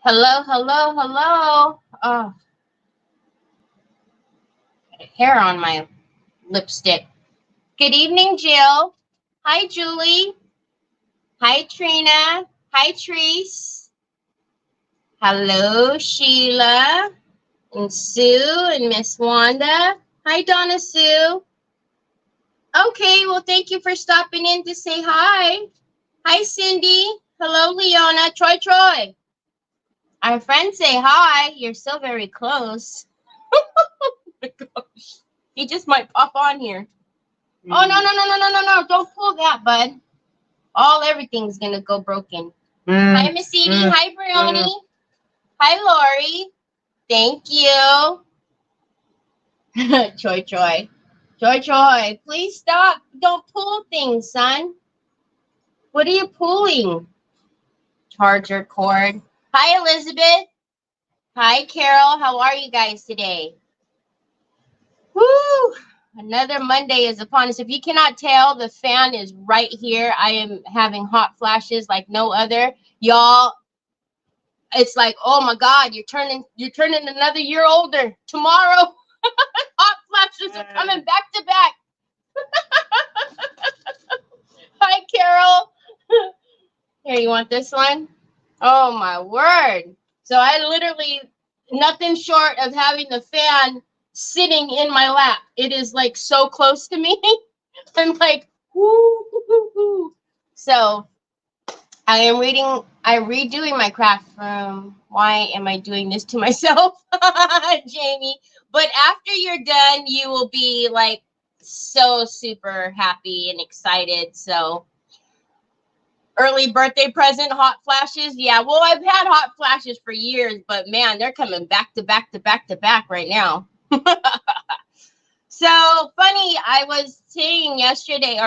Hello, hello, hello. Oh, hair on my lipstick. Good evening, Jill. Hi, Julie. Hi, Trina. Hi, Treese. Hello, Sheila and Sue and Miss Wanda. Hi, Donna Sue. Okay, well, thank you for stopping in to say hi. Hi, Cindy. Hello, Leona. Troy. Our friends say hi. You're so very close. Oh my gosh. He just might pop on here. Oh, no. Don't pull that, bud. Everything's going to go broken. Hi, Miss Edie. Hi, Brioni. Hi, Lori. Thank you. Troy. Please stop. Don't pull things, son. What are you pulling? Charger cord. Hi, Elizabeth. Hi, Carol. How are you guys today? Woo! Another Monday is upon us. If you cannot tell, the fan is right here. I am having hot flashes like no other. Y'all, it's like, oh my God, you're turning another year older. Tomorrow, hot flashes are coming back to back. Hi, Carol. Here, you want this one? Oh my word. So I literally, nothing short of having the fan sitting in my lap. It is like so close to me. I'm like, woo. So I'm redoing my craft from why am I doing this to myself, Jamie? But after you're done, you will be like so super happy and excited. So early birthday present, hot flashes. Yeah, well, I've had hot flashes for years, but man, they're coming back to back right now. So funny, I was saying yesterday,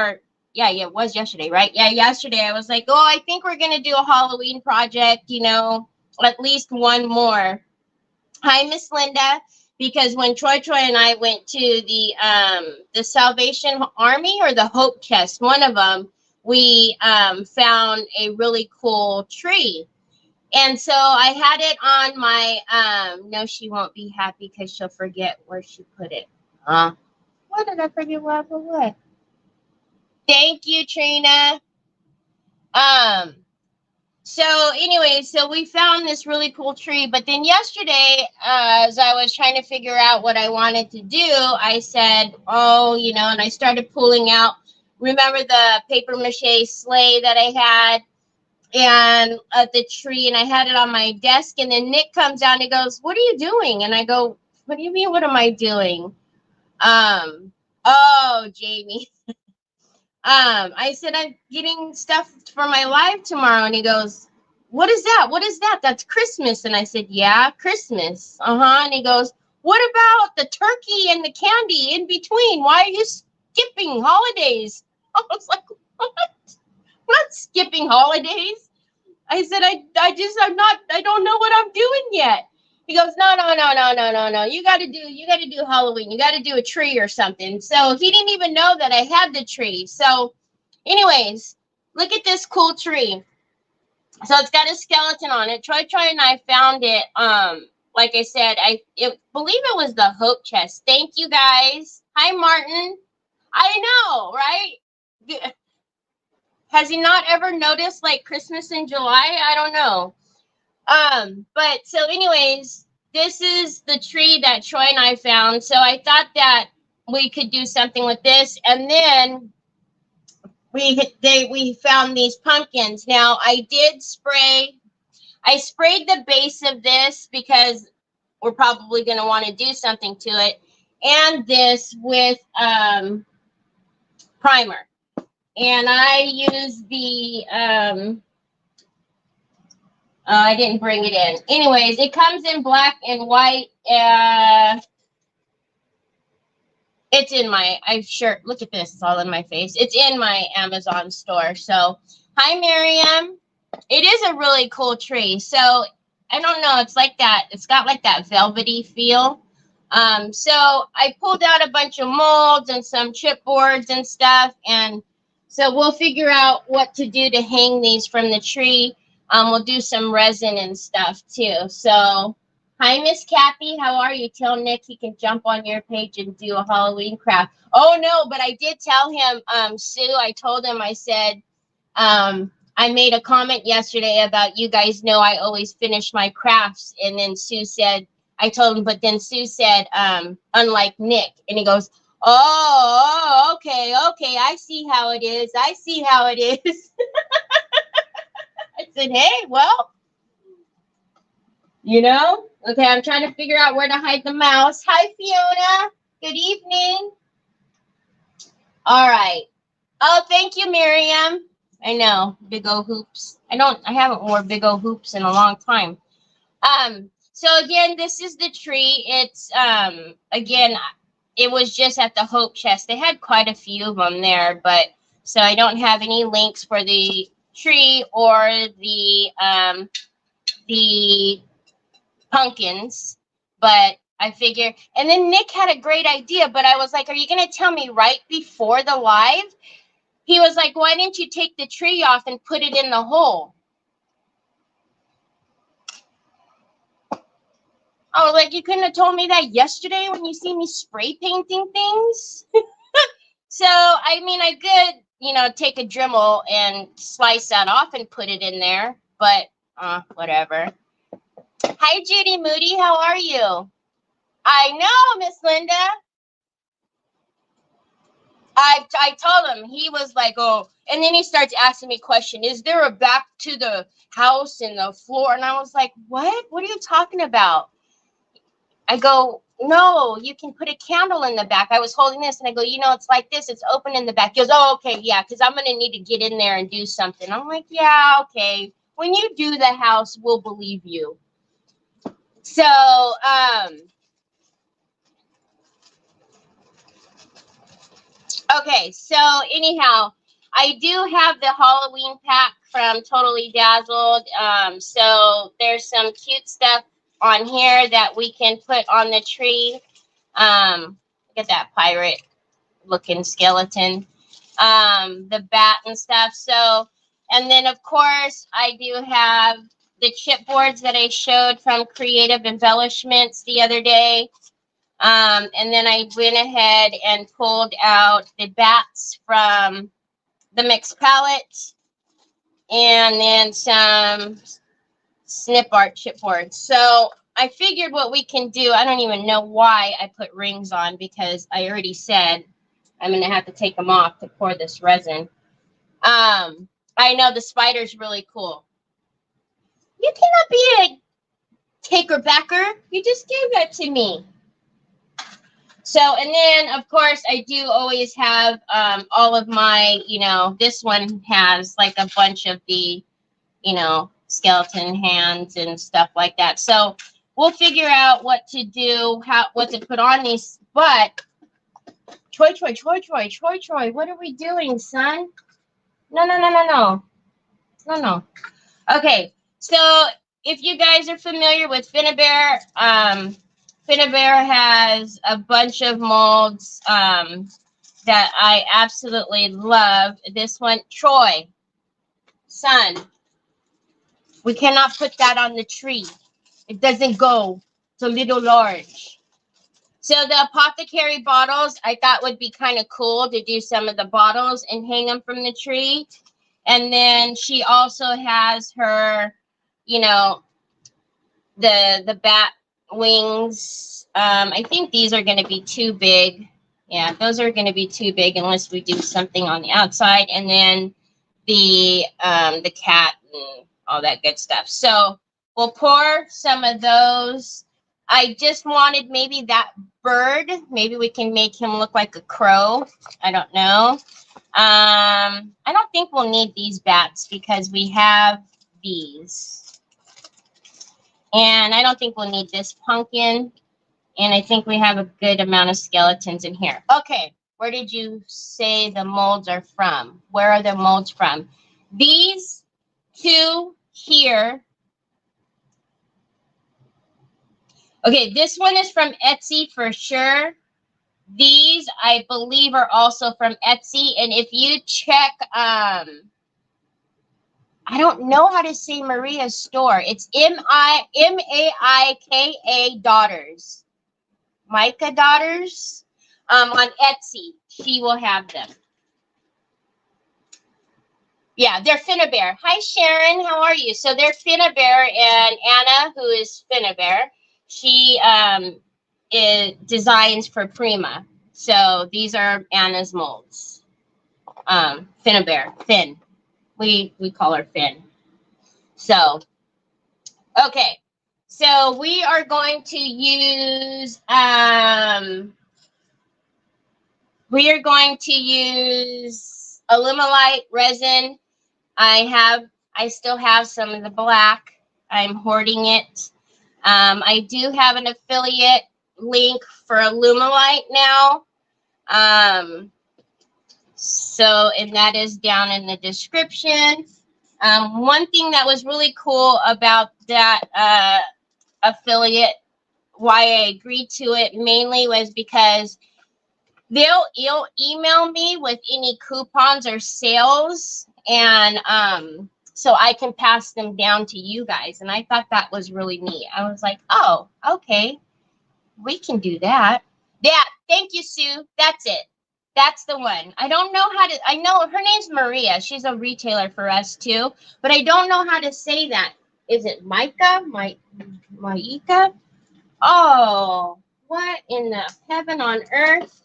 it was yesterday, right? Yeah, yesterday I was like, oh, I think we're gonna do a Halloween project, at least one more. Hi, Miss Linda, because when Troy and I went to the Salvation Army or the Hope Chest, one of them, we found a really cool tree. And so I had it on my, no, she won't be happy because she'll forget where she put it. What did I forget where I put what? Thank you, Trina. So anyway, so we found this really cool tree, but then yesterday, as I was trying to figure out what I wanted to do, I said, oh, and I started pulling out, remember the paper mache sleigh that I had and the tree, and I had it on my desk, and then Nick comes down and goes, what are you doing? And I go, what do you mean, what am I doing? Oh, Jamie. I said, I'm getting stuff for my live tomorrow. And he goes, what is that? What is that? That's Christmas. And I said, yeah, Christmas. And he goes, what about the turkey and the candy in between? Why are you skipping holidays? I was like, what? I'm not skipping holidays. I said, I don't know what I'm doing yet. He goes, no. You got to do Halloween. You got to do a tree or something. So he didn't even know that I had the tree. So anyways, look at this cool tree. So it's got a skeleton on it. Troy and I found it. Like I said, I believe it was the Hope Chest. Thank you guys. Hi, Martin. I know, right? Has he not ever noticed like Christmas in July? I don't know. But so anyways, this is the tree that Troy and I found. So I thought that we could do something with this. And then we found these pumpkins. Now I sprayed the base of this because we're probably going to want to do something to it. And this with primer. And I use the I didn't bring it in. Anyways, it comes in black and white. It's in my, look at this, it's all in my face. It's in my Amazon store. So, hi, Miriam. It is a really cool tree. So, I don't know, it's like that. It's got like that velvety feel. So, I pulled out a bunch of molds and some chipboards and stuff. And so, we'll figure out what to do to hang these from the tree. We'll do some resin and stuff too. So, hi, Miss Kathy. How are you? Tell Nick he can jump on your page and do a Halloween craft. Oh, no, but I did tell him, Sue, I told him, I said, I made a comment yesterday about you guys know I always finish my crafts. And then Sue said, I told him, but then Sue said, unlike Nick. And he goes, oh, okay, I see how it is. I see how it is. I said, hey, well, you know, okay, I'm trying to figure out where to hide the mouse. Hi, Fiona. Good evening. All right. Oh, thank you, Miriam. I know, big old hoops. I haven't worn big old hoops in a long time. So again, this is the tree. It's, again, it was just at the Hope Chest. They had quite a few of them there, but so I don't have any links for the tree or the pumpkins, but I figure, and then Nick had a great idea, but I was like, are you going to tell me right before the live? He was like, why didn't you take the tree off and put it in the hole? I was like, you couldn't have told me that yesterday when you see me spray painting things? So, I mean, I could, you know, take a Dremel and slice that off and put it in there, but whatever. Hi, Judy Moody. How are you? I know, Miss Linda. I told him. He was like, oh, and then he starts asking me question, is there a back to the house and the floor? And I was like, what? What are you talking about? I go, no, you can put a candle in the back. I was holding this and I go, you know, it's like this. It's open in the back. He goes, oh, okay, yeah, because I'm going to need to get in there and do something. I'm like, yeah, okay. When you do the house, we'll believe you. So, okay, so anyhow, I do have the Halloween pack from Totally Dazzled. So there's some cute stuff on here that we can put on the tree. Look at that pirate looking skeleton. The bat and stuff. So, and then of course I do have the chipboards that I showed from Creative Embellishments the other day. And then I went ahead and pulled out the bats from the mixed palette and then some SnipArt chipboards. So I figured what we can do, I don't even know why I put rings on because I already said I'm going to have to take them off to pour this resin. I know the spider's really cool. You cannot be a taker-backer. You just gave that to me. So, and then, of course, I do always have all of my, you know, this one has like a bunch of the, you know, skeleton hands and stuff like that. So we'll figure out what to do, what to put on these. But, Troy, what are we doing, son? No. Okay, so if you guys are familiar with Finnabair, Finnabair has a bunch of molds that I absolutely love. This one, Troy, son, we cannot put that on the tree. It doesn't go. It's a little large. So the apothecary bottles, I thought would be kind of cool to do some of the bottles and hang them from the tree. And then she also has her, you know, the bat wings. I think these are going to be too big. Yeah, those are going to be too big unless we do something on the outside. And then the cat and all that good stuff. So we'll pour some of those. I just wanted maybe that bird. Maybe we can make him look like a crow. I don't know. I don't think we'll need these bats because we have these. And I don't think we'll need this pumpkin. And I think we have a good amount of skeletons in here. Okay, where did you say the molds are from? Where are the molds from? These two here. Okay, this one is from Etsy for sure. These, I believe, are also from Etsy. And if you check I don't know how to say Maria's store. It's Maika Daughters. Micah Daughters. On Etsy. She will have them. Yeah, they're Finnabear. Hi, Sharon. How are you? So they're Finnabear, and Anna, who is Finnabear, she designs for Prima. So these are Anna's molds. Finnabear, Finn. We call her Finn. So, okay. So we are going to use Alumilite resin. I still have some of the black. I'm hoarding it. I do have an affiliate link for Alumilite now. And that is down in the description. One thing that was really cool about that affiliate, why I agreed to it mainly, was because they'll email me with any coupons or sales, and so I can pass them down to you guys. And I thought that was really neat. I was like, oh, okay, we can do that. Yeah, thank you, Sue. That's it. That's the one. I don't know how to, I know her name's Maria. She's a retailer for us too, but I don't know how to say that. Is it Micah? Maika? Oh, what in the heaven on earth?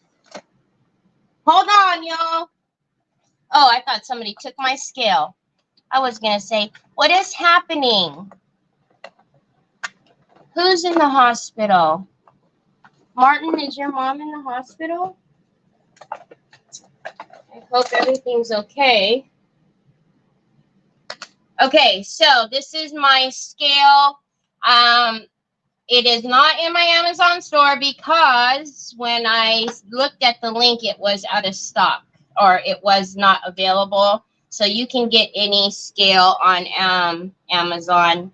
Hold on, y'all. Oh, I thought somebody took my scale. I was going to say, what is happening? Who's in the hospital? Martin, is your mom in the hospital? I hope everything's okay. Okay, so this is my scale. It is not in my Amazon store because when I looked at the link, it was out of stock, or it was not available. So you can get any scale on Amazon.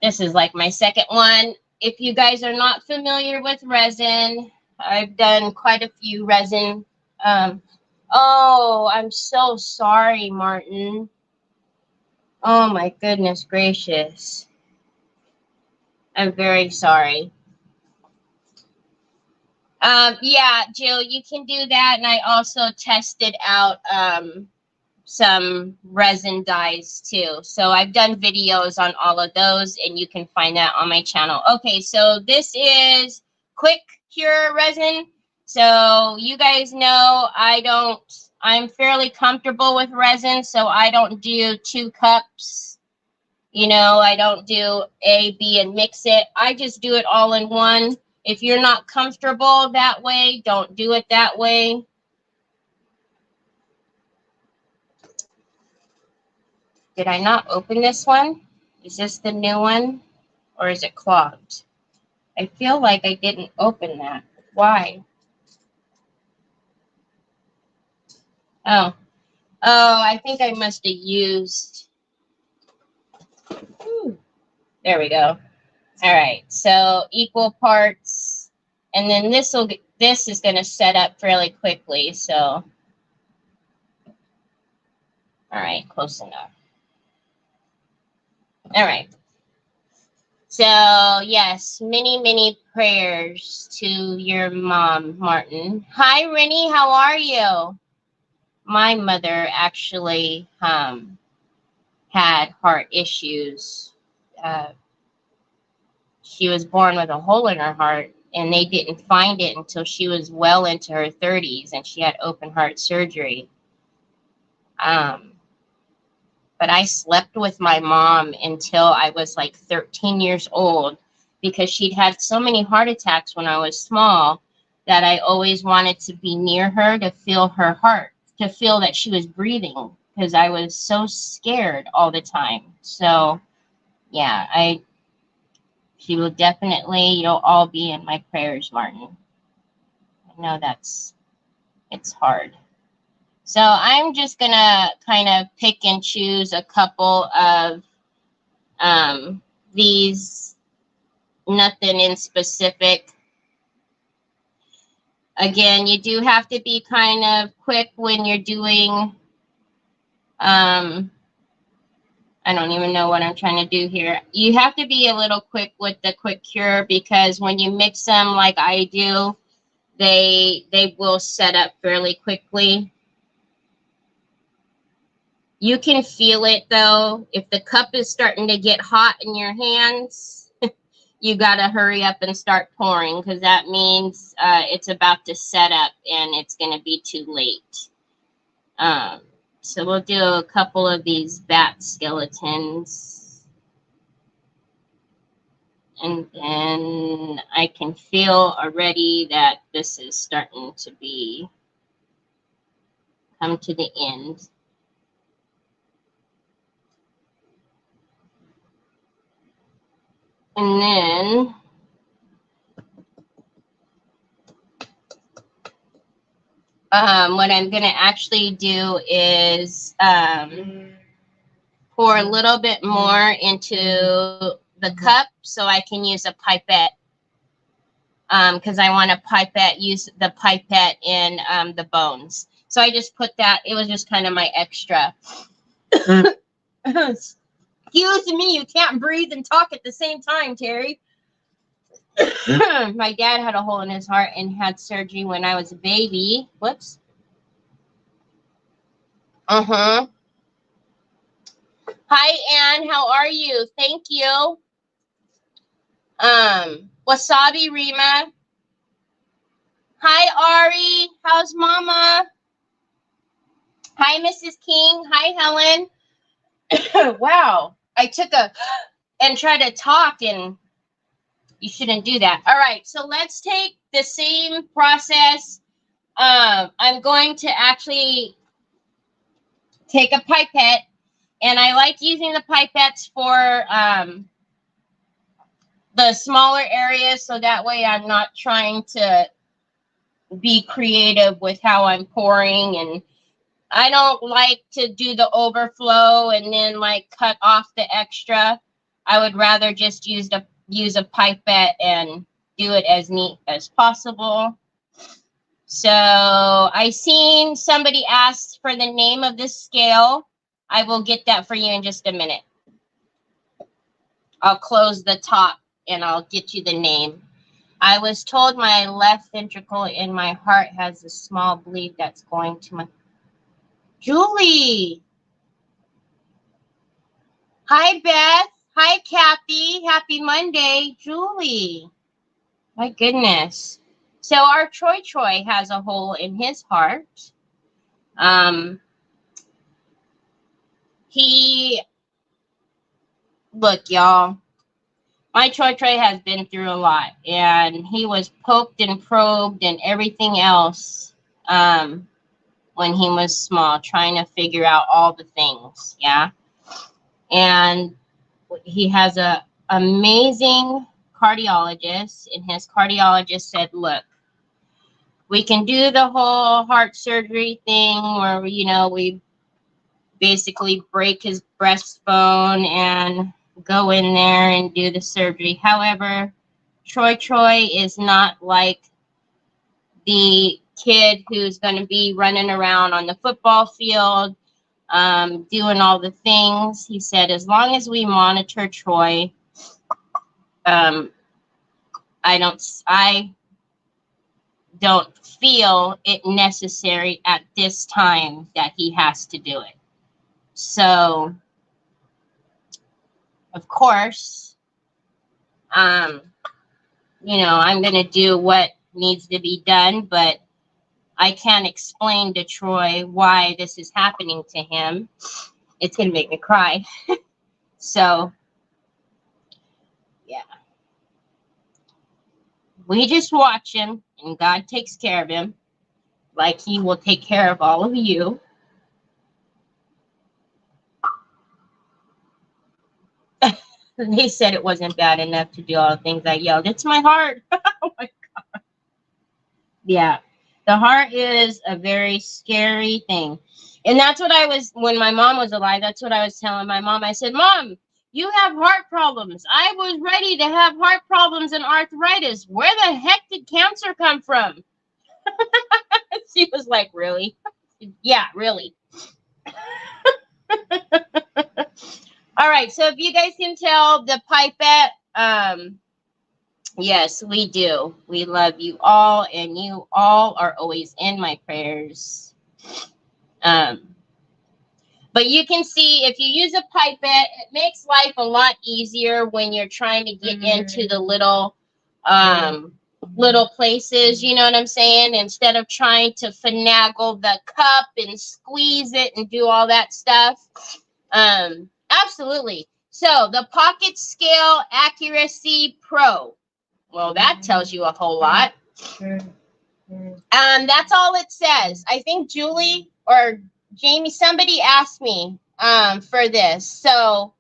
This is like my second one. If you guys are not familiar with resin, I've done quite a few resin. Oh, I'm so sorry, Martin. Oh my goodness gracious. I'm very sorry. Yeah, Jill, you can do that. And I also tested out some resin dyes too. So I've done videos on all of those, and you can find that on my channel. Okay, so this is quick cure resin. So you guys know I'm fairly comfortable with resin, so I don't do 2 cups. You know, I don't do A, B, and mix it. I just do it all in one. If you're not comfortable that way, don't do it that way. Did I not open this one? Is this the new one? Or is it clogged? I feel like I didn't open that. Why? Oh. Oh, I think I must have used... There we go. All right, so equal parts, and then this is going to set up fairly quickly. So, all right, close enough. All right. So yes, many prayers to your mom, Martin. Hi, Rennie. How are you? My mother actually had heart issues. She was born with a hole in her heart, and they didn't find it until she was well into her 30s, and she had open heart surgery. But I slept with my mom until I was like 13 years old, because she'd had so many heart attacks when I was small that I always wanted to be near her to feel her heart, to feel that she was breathing, because I was so scared all the time. So yeah, she will definitely, you'll all be in my prayers, Martin. I know it's hard. So I'm just going to kind of pick and choose a couple of these, nothing in specific. Again, you do have to be kind of quick when you're doing I don't even know what I'm trying to do here. You have to be a little quick with the quick cure, because when you mix them like I do, they will set up fairly quickly. You can feel it though. If the cup is starting to get hot in your hands, you got to hurry up and start pouring, because that means it's about to set up and it's going to be too late. So we'll do a couple of these bat skeletons. And then I can feel already that this is starting to come to the end. And then what I'm going to actually do is pour a little bit more into the cup so I can use a pipette, because I want to use the pipette in the bones. So I just put that. It was just kind of my extra. Excuse me, you can't breathe and talk at the same time, Terry. My dad had a hole in his heart and had surgery when I was a baby. Whoops. Hi, Anne. How are you? Thank you. Wasabi Rima. Hi, Ari. How's Mama? Hi, Mrs. King. Hi, Helen. Wow. I took and tried to talk, and you shouldn't do that. All right. So let's take the same process. I'm going to actually take a pipette, and I like using the pipettes for the smaller areas, so that way I'm not trying to be creative with how I'm pouring, and I don't like to do the overflow and then like cut off the extra. I would rather just use a pipette and do it as neat as possible. So I seen somebody asked for the name of this scale. I will get that for you in just a minute. I'll close the top and I'll get you the name. I was told my left ventricle in my heart has a small bleed that's going to my... Julie! Hi, Beth. Hi, Kathy. Happy Monday. Julie. My goodness. So our Troy has a hole in his heart. Look, y'all, my Troy has been through a lot, and he was poked and probed and everything else when he was small, trying to figure out all the things, yeah? And he has a amazing cardiologist, and his cardiologist said, look, we can do the whole heart surgery thing where, you know, we basically break his breastbone and go in there and do the surgery. However, Troy is not like the kid who's going to be running around on the football field, doing all the things. He said, as long as we monitor Troy, I don't feel it necessary at this time that he has to do it. So, of course, you know, I'm going to do what needs to be done, but I can't explain to Troy why this is happening to him. It's going to make me cry. So, yeah. We just watch him, and God takes care of him, like he will take care of all of you. They said it wasn't bad enough to do all the things I yelled. It's my heart. Oh, my God. Yeah. The heart is a very scary thing. And that's what I was, when my mom was alive, that's what I was telling my mom. I said, Mom, you have heart problems. I was ready to have heart problems and arthritis. Where the heck did cancer come from? She was like, really? Yeah, really. All right, so if you guys can tell the pipette, yes, we do. We love you all, and you all are always in my prayers. But you can see if you use a pipette, it makes life a lot easier when you're trying to get into the little places, you know what I'm saying? Instead of trying to finagle the cup and squeeze it and do all that stuff. Absolutely. So the Pocket Scale Accuracy Pro. Well, that tells you a whole lot. That's all it says. I think Julie or Jamie, somebody asked me for this. So,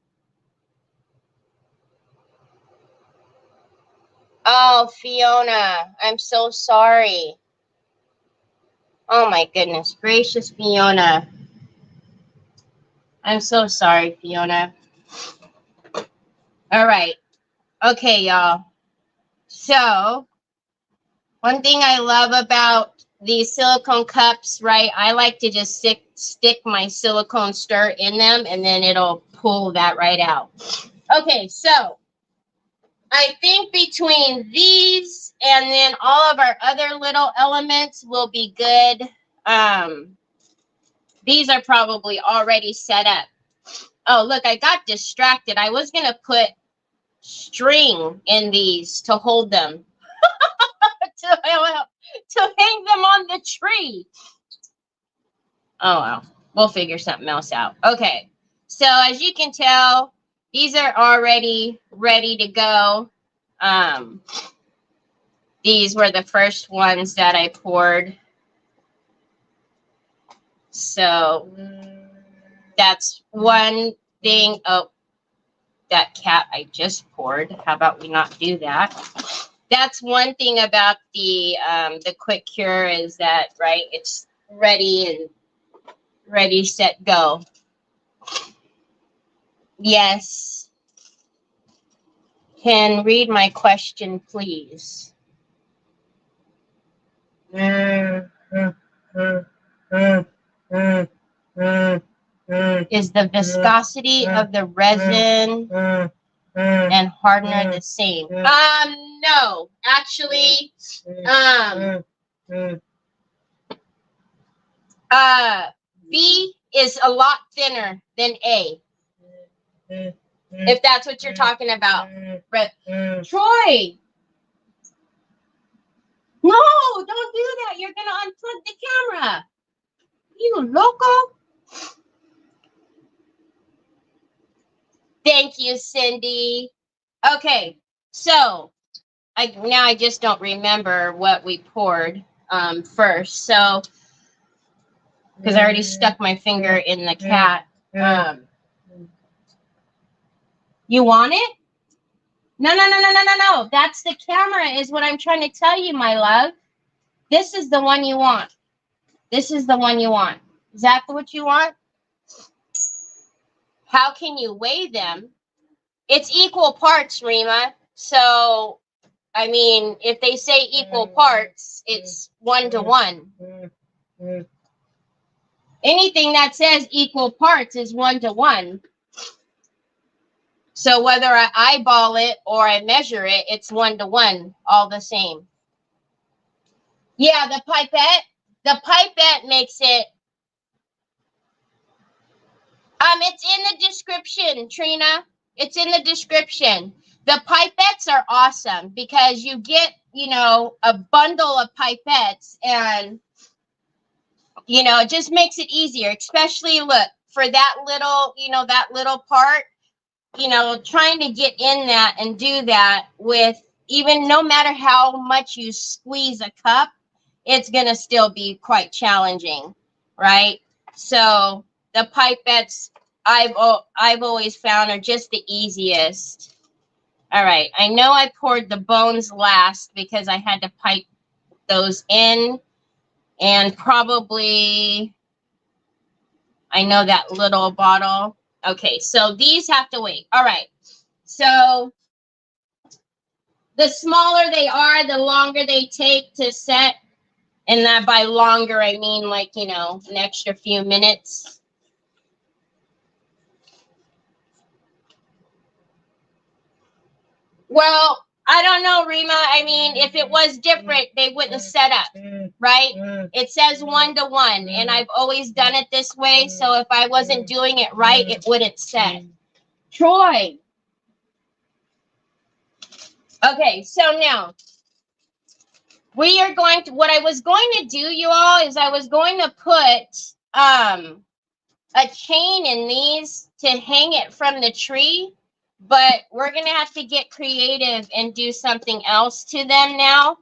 oh, Fiona, I'm so sorry. Oh, my goodness gracious, Fiona. I'm so sorry, Fiona. All right. Okay, y'all. So, one thing I love about these silicone cups, right? I like to just stick my silicone stir in them, and then it'll pull that right out. Okay, so I think between these and then all of our other little elements will be good. These are probably already set up. Oh, look, I got distracted. I was going to put string in these to hold them. to hang them on the tree. Oh, well, we'll figure something else out. Okay, so as you can tell, these are already ready to go. These were the first ones that I poured. So that's one thing. Oh, that cat I just poured. How about we not do that? That's one thing about the quick cure is that, right, it's ready, set, go. Yes. Can read my question, please. Is the viscosity of the resin and hardener the same? No, actually, B is a lot thinner than A, if that's what you're talking about. Troy, no, don't do that. You're gonna unplug the camera. You loco. Thank you, Cindy. Okay, so I just don't remember what we poured first. So because I already stuck my finger in the cat. You want it? No. That's the camera is what I'm trying to tell you, my love. This is the one you want. This is the one you want. Is that what you want? How can you weigh them? It's equal parts, Rima. So, I mean, if they say equal parts, it's 1-to-1. Anything that says equal parts is 1-to-1. So whether I eyeball it or I measure it, it's 1-to-1, all the same. Yeah, the pipette makes it. It's in the description, Trina. It's in the description. The pipettes are awesome because you get, a bundle of pipettes and, it just makes it easier, especially, look, for that little part, trying to get in that and do that with even no matter how much you squeeze a cup, it's going to still be quite challenging, right? So the pipettes I've always found are just the easiest. All right, I know I poured the bones last because I had to pipe those in, and probably I know that little bottle. Okay, so these have to wait. All right, so the smaller they are, the longer they take to set. And that by longer, I mean like, an extra few minutes. Well, I don't know, Rima. I mean, if it was different, they wouldn't have set up, right? It says 1-to-1, and I've always done it this way. So if I wasn't doing it right, it wouldn't set. Troy. Okay, so now we are going to, what I was going to do, you all, is I was going to put a chain in these to hang it from the tree, but we're going to have to get creative and do something else to them now.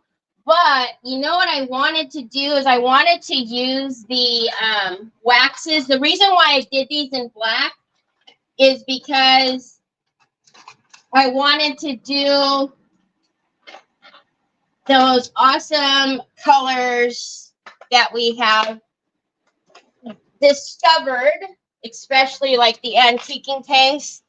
But you know what I wanted to do is I wanted to use the waxes. The reason why I did these in black is because I wanted to do those awesome colors that we have discovered, especially like the antiquing case.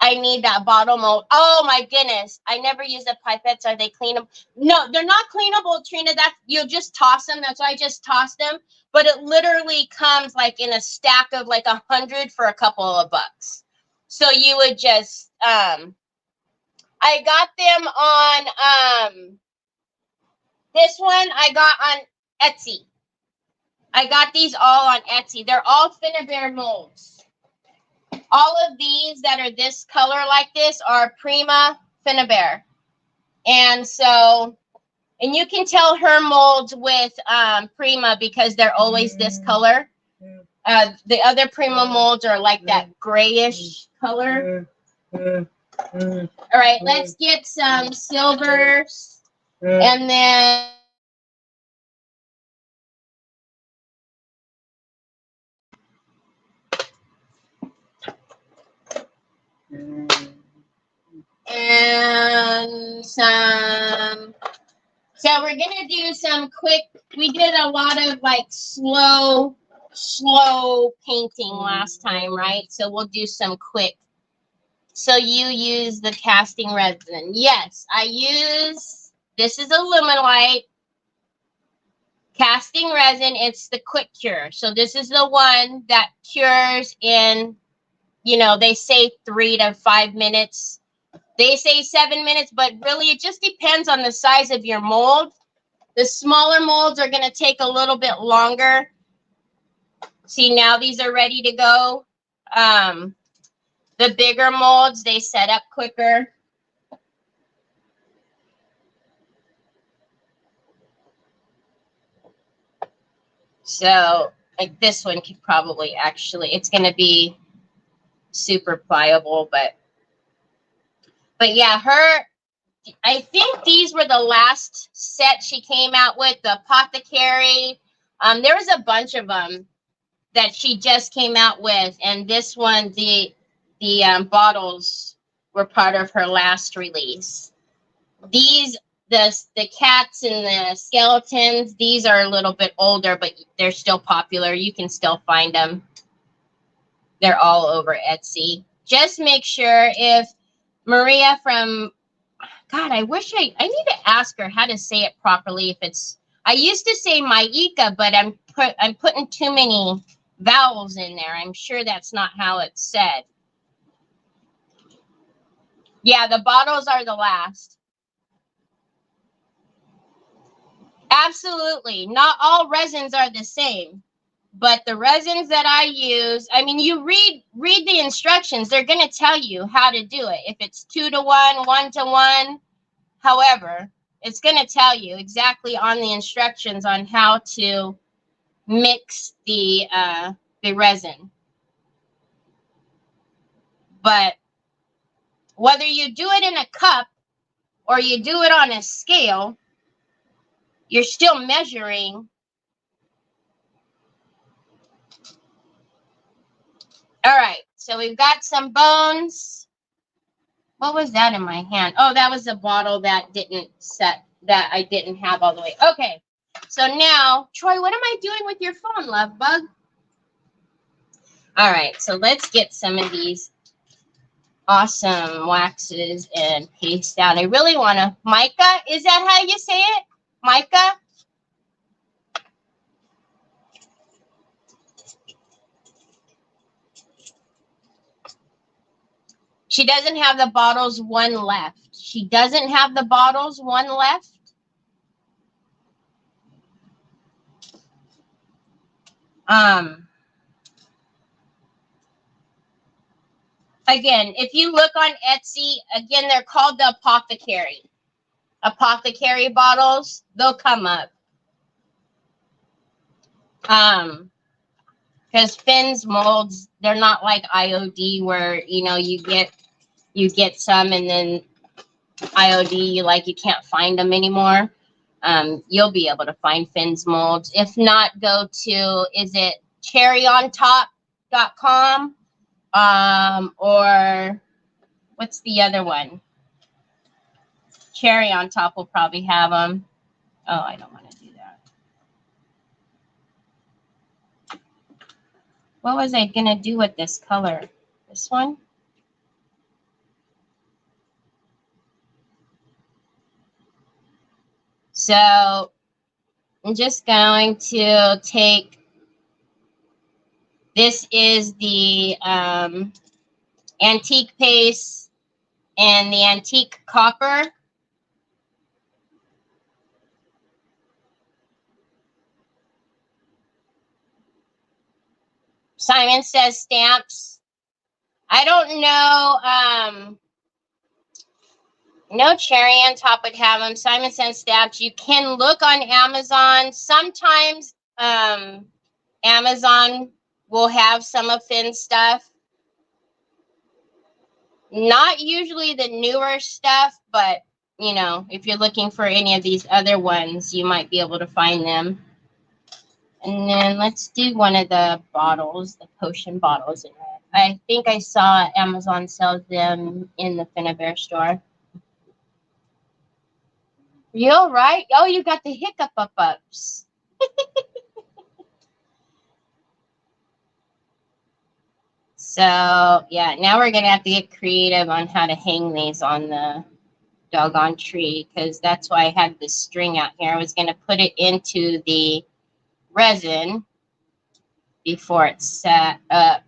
I need that bottle mold. Oh my goodness. I never use the pipettes. Are they cleanable? No, they're not cleanable, Trina. That's, you'll just toss them. That's why I just tossed them. But it literally comes like in a stack of like 100 for a couple of bucks. So you would just, I got them on, this one I got on Etsy. I got these all on Etsy. They're all Finnabair molds. All of these that are this color like this are Prima Finnabair. And so, and you can tell her molds with Prima because they're always this color. The other Prima molds are like that grayish color. All right, let's get some silvers. And then and some, so we're gonna do some quick, we did a lot of like slow painting last time, right? So we'll do some quick. So you use the casting resin. Yes, I use, this is Illuminate casting resin. It's the quick cure. So this is the one that cures in, you know, they say 3 to 5 minutes. They say 7 minutes, but really it just depends on the size of your mold. The smaller molds are going to take a little bit longer. See, now these are ready to go. The bigger molds, they set up quicker. So like this one could probably actually, it's going to be super pliable, but yeah, her, I think these were the last set she came out with, the Apothecary. There was a bunch of them that she just came out with, and this one, the bottles were part of her last release. These, the cats and the skeletons, these are a little bit older, but they're still popular. You can still find them. They're all over Etsy. Just make sure if Maria from, God, I wish I need to ask her how to say it properly. If it's, I used to say Maika, but I'm putting too many vowels in there. I'm sure that's not how it's said. Yeah, the bottles are the last. Absolutely. Not all resins are the same. But the resins that I use, I mean, you read the instructions. They're going to tell you how to do it. If it's 2-to-1, 1-to-1, however, it's going to tell you exactly on the instructions on how to mix the resin. But whether you do it in a cup or you do it on a scale, you're still measuring. All right, so we've got some bones. What was that in my hand? Oh, that was a bottle that didn't set, that I didn't have all the way. Okay, so now, Troy, what am I doing with your phone, love bug? All right, so let's get some of these awesome waxes and paste down. I really want to, Micah, is that how you say it? Micah? She doesn't have the bottles, one left. She doesn't have the bottles, one left. Again, if you look on Etsy, again, they're called the Apothecary. Apothecary bottles, they'll come up. Because Finn's molds, they're not like IOD where, you know, you get some and then IOD, like you can't find them anymore. You'll be able to find Finn's molds. If not, go to, is it cherryontop.com? Or what's the other one? Cherry on Top will probably have them. Oh, I don't want to do that. What was I going to do with this color? This one? So I'm just going to take, this is the antique paste and the antique copper. Simon says stamps. I don't know. No, Cherry on Top would have them. Simon says stamps. You can look on Amazon. Sometimes Amazon will have some of Finn's stuff. Not usually the newer stuff, but, you know, if you're looking for any of these other ones, you might be able to find them. And then let's do one of the bottles, the potion bottles in red. I think I saw Amazon sells them in the Finnabair store. You all right? Oh, you got the hiccup ups. So, yeah, now we're going to have to get creative on how to hang these on the doggone tree, because that's why I had this string out here. I was going to put it into the resin before it's set up.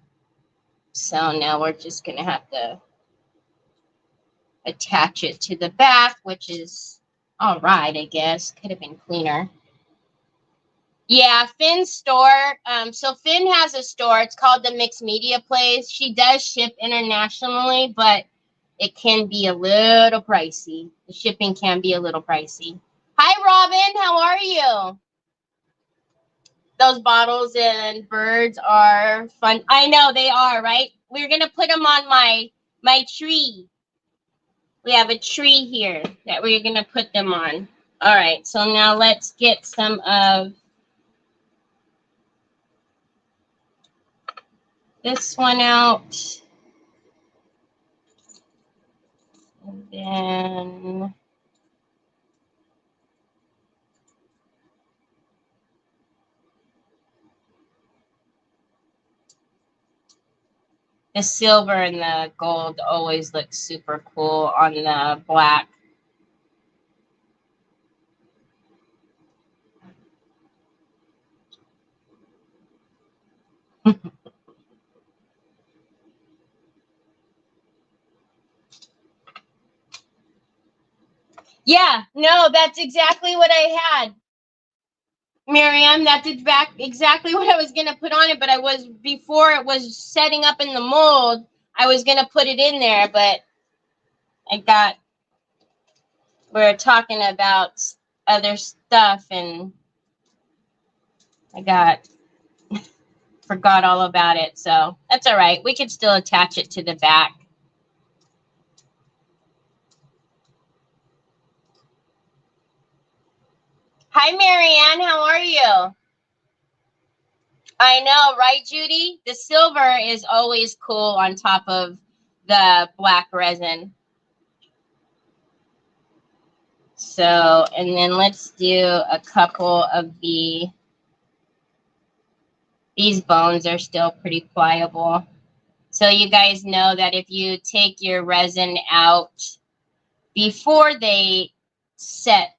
So now we're just going to have to attach it to the back, which is all right, I guess. Could have been cleaner. Yeah, Finn's store. So Finn has a store. It's called the Mixed Media Place. She does ship internationally, but it can be a little pricey. The shipping can be a little pricey. Hi, Robin. How are you? Those bottles and birds are fun. I know they are, right? We're going to put them on my tree. We have a tree here that we're going to put them on. All right, so now let's get some of this one out. And then the silver and the gold always look super cool on the black. Yeah, no, that's exactly what I had. Miriam, that's exactly what I was going to put on it, but before it was setting up in the mold, I was going to put it in there, but we're talking about other stuff, and I forgot all about it, so that's all right. We can still attach it to the back. Hi, Marianne. How are you? I know, right, Judy? The silver is always cool on top of the black resin. So, and then let's do a couple of these bones are still pretty pliable. So you guys know that if you take your resin out before they set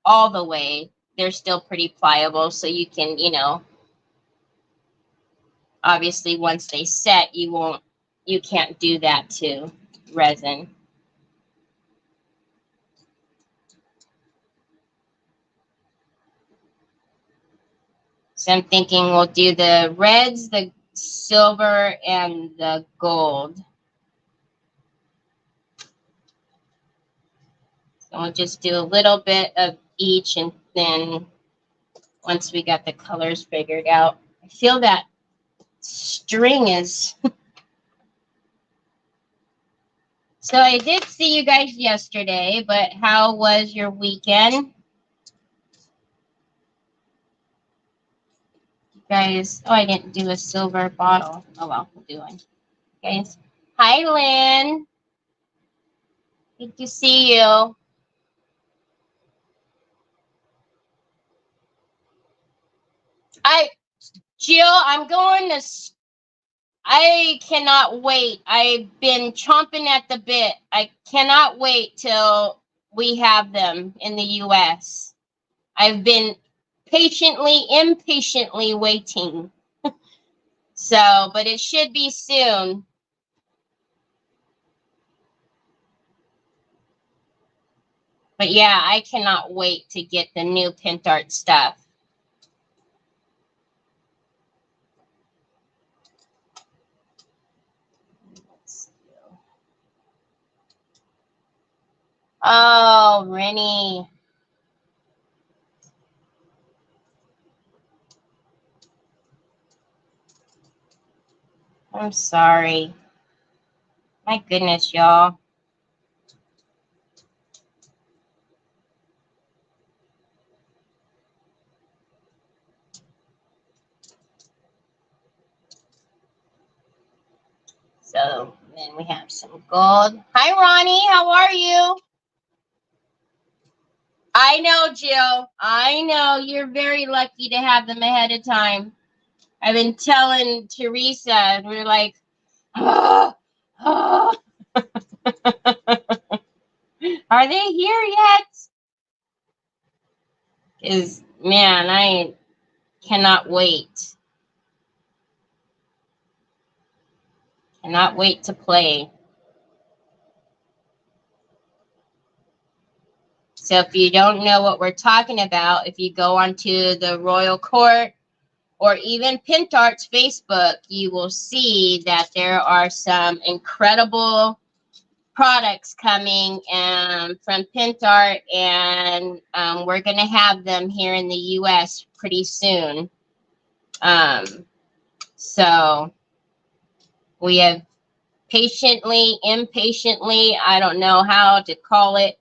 all the way, they're still pretty pliable. So you can, you know, obviously once they set, you can't do that to resin. So I'm thinking we'll do the reds, the silver, and the gold. So we'll just do a little bit of each, and then once we got the colors figured out. I feel that string is... So I did see you guys yesterday, but how was your weekend? You guys, oh, I didn't do a silver bottle. Oh, well, we'll do one. Guys, hi, Lynn. Good to see you. Jill, I'm going to... I cannot wait. I've been chomping at the bit. I cannot wait till we have them in the U.S. I've been impatiently waiting. So, but it should be soon. But yeah, I cannot wait to get the new Pentart stuff. Oh, Rennie. I'm sorry. My goodness, y'all. So then we have some gold. Hi, Ronnie. How are you? I know, Jill. I know you're very lucky to have them ahead of time. I've been telling Teresa, we're like, ah, ah. Are they here yet? Because, man, I cannot wait. Cannot wait to play. So if you don't know what we're talking about, if you go onto the Royal Court or even Pentart's Facebook, you will see that there are some incredible products coming from Pentart, and we're going to have them here in the U.S. pretty soon. So we have impatiently, I don't know how to call it,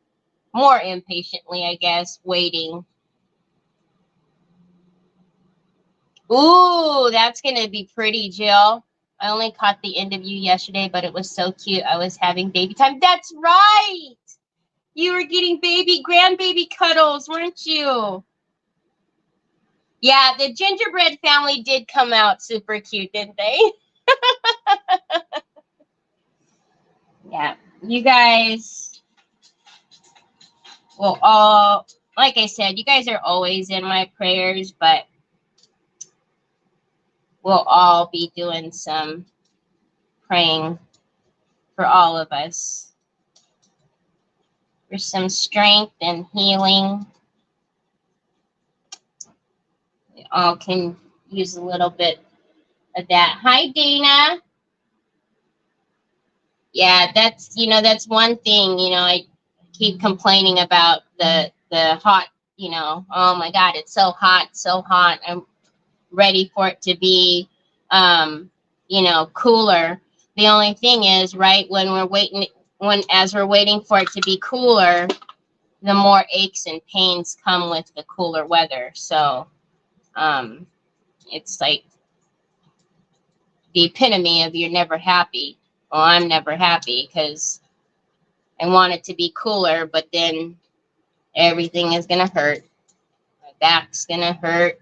more impatiently, I guess, waiting. Ooh, that's going to be pretty, Jill. I only caught the end of you yesterday, but it was so cute. I was having baby time. That's right. You were getting grandbaby cuddles, weren't you? Yeah, the gingerbread family did come out super cute, didn't they? Yeah, you guys will all, like I said, you guys are always in my prayers, but we'll all be doing some praying for all of us, for some strength and healing. We all can use a little bit of that. Hi, Dana. Yeah, that's one thing, I keep complaining about the hot, oh my God, it's so hot, so hot. I'm ready for it to be, cooler. The only thing is, right, as we're waiting for it to be cooler, the more aches and pains come with the cooler weather. So, it's like the epitome of you're never happy. Well, I'm never happy because I want it to be cooler, but then everything is going to hurt. My back's going to hurt.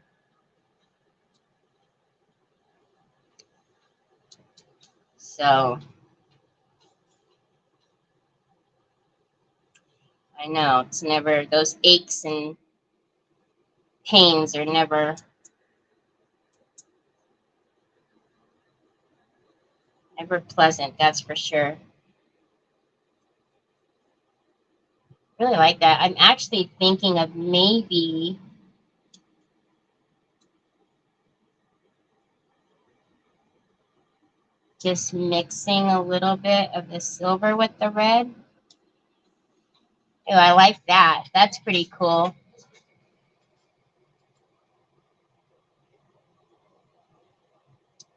So I know it's never, those aches and pains are never pleasant, that's for sure. Really like that. I'm actually thinking of maybe Just mixing a little bit of the silver with the red. Oh, I like that. That's pretty cool.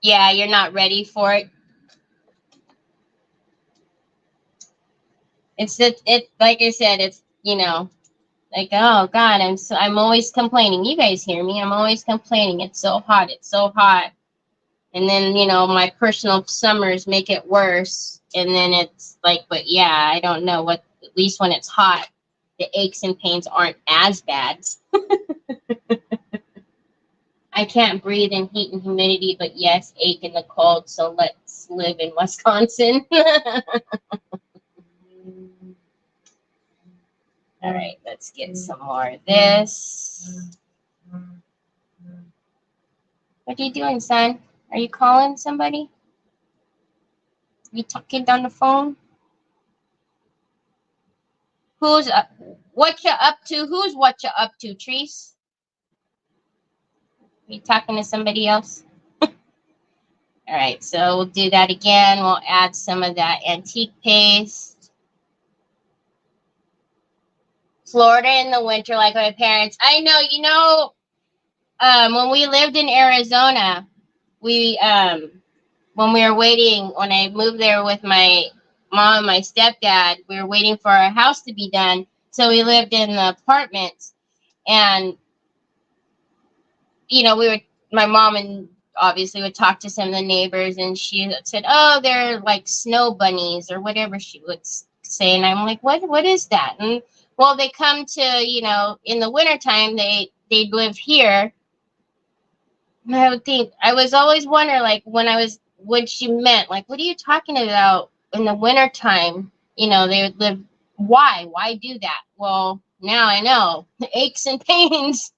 Yeah, you're not ready for it. It's like I said, it's, you know, like, oh God, I'm always complaining. You guys hear me? I'm always complaining. It's so hot. It's so hot. And then, you know, my personal summers make it worse. And then it's like, but yeah, I don't know what, at least when it's hot, the aches and pains aren't as bad. I can't breathe in heat and humidity, but yes, ache in the cold. So let's live in Wisconsin. All right, let's get some more of this. What are you doing, son? Are you calling somebody? You talking on the phone? Who's up? What you up to? Who's what you up to, Treese? You talking to somebody else? All right, so we'll do that again. We'll add some of that antique paste. Florida in the winter, like my parents. I know, you know, when we lived in Arizona, we when we were waiting, when I moved there with my mom and my stepdad, we were waiting for our house to be done. So we lived in the apartments, and you know, my mom and obviously would talk to some of the neighbors, and she said, oh, they're like snow bunnies or whatever she would say. And I'm like, what is that? And well, they come to, you know, in the wintertime, they'd live here. And I would think, I was always wondering, like, when she meant, like, what are you talking about in the wintertime? You know, they would live, why do that? Well, now I know, the aches and pains.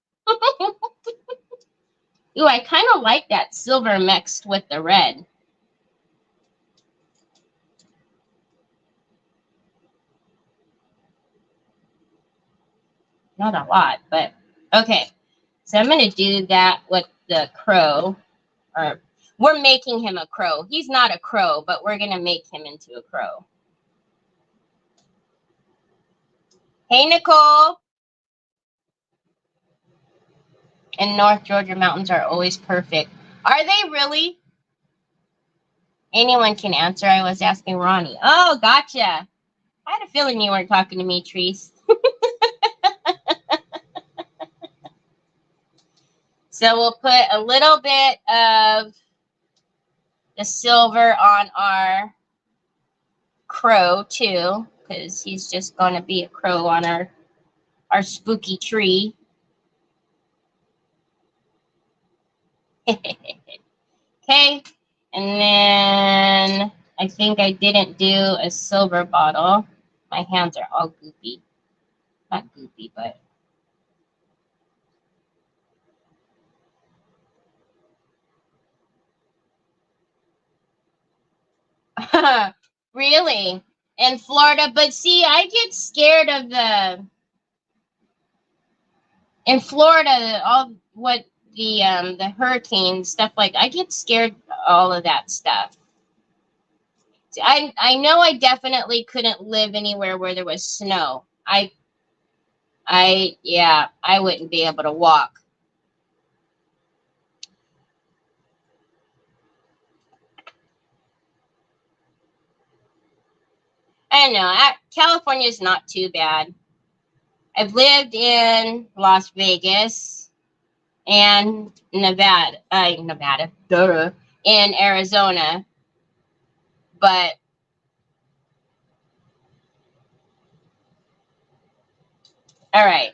Ooh, I kind of like that silver mixed with the red. Not a lot, but okay. So I'm going to do that with the crow. Or we're making him a crow. He's not a crow, but we're going to make him into a crow. Hey, Nicole. And North Georgia mountains are always perfect. Are they really? Anyone can answer. I was asking Ronnie. Oh, gotcha. I had a feeling you weren't talking to me, Treese. So we'll put a little bit of the silver on our crow too, because he's just going to be a crow on our spooky tree. Okay, and then I think I didn't do a silver bottle. My hands are all goopy. Not goopy, but really? In Florida? But see, I get scared of in Florida, all what the hurricanes, stuff like, I get scared of all of that stuff. I know I definitely couldn't live anywhere where there was snow. Yeah, I wouldn't be able to walk. I don't know. California is not too bad. I've lived in Las Vegas and Nevada, in Arizona, but all right.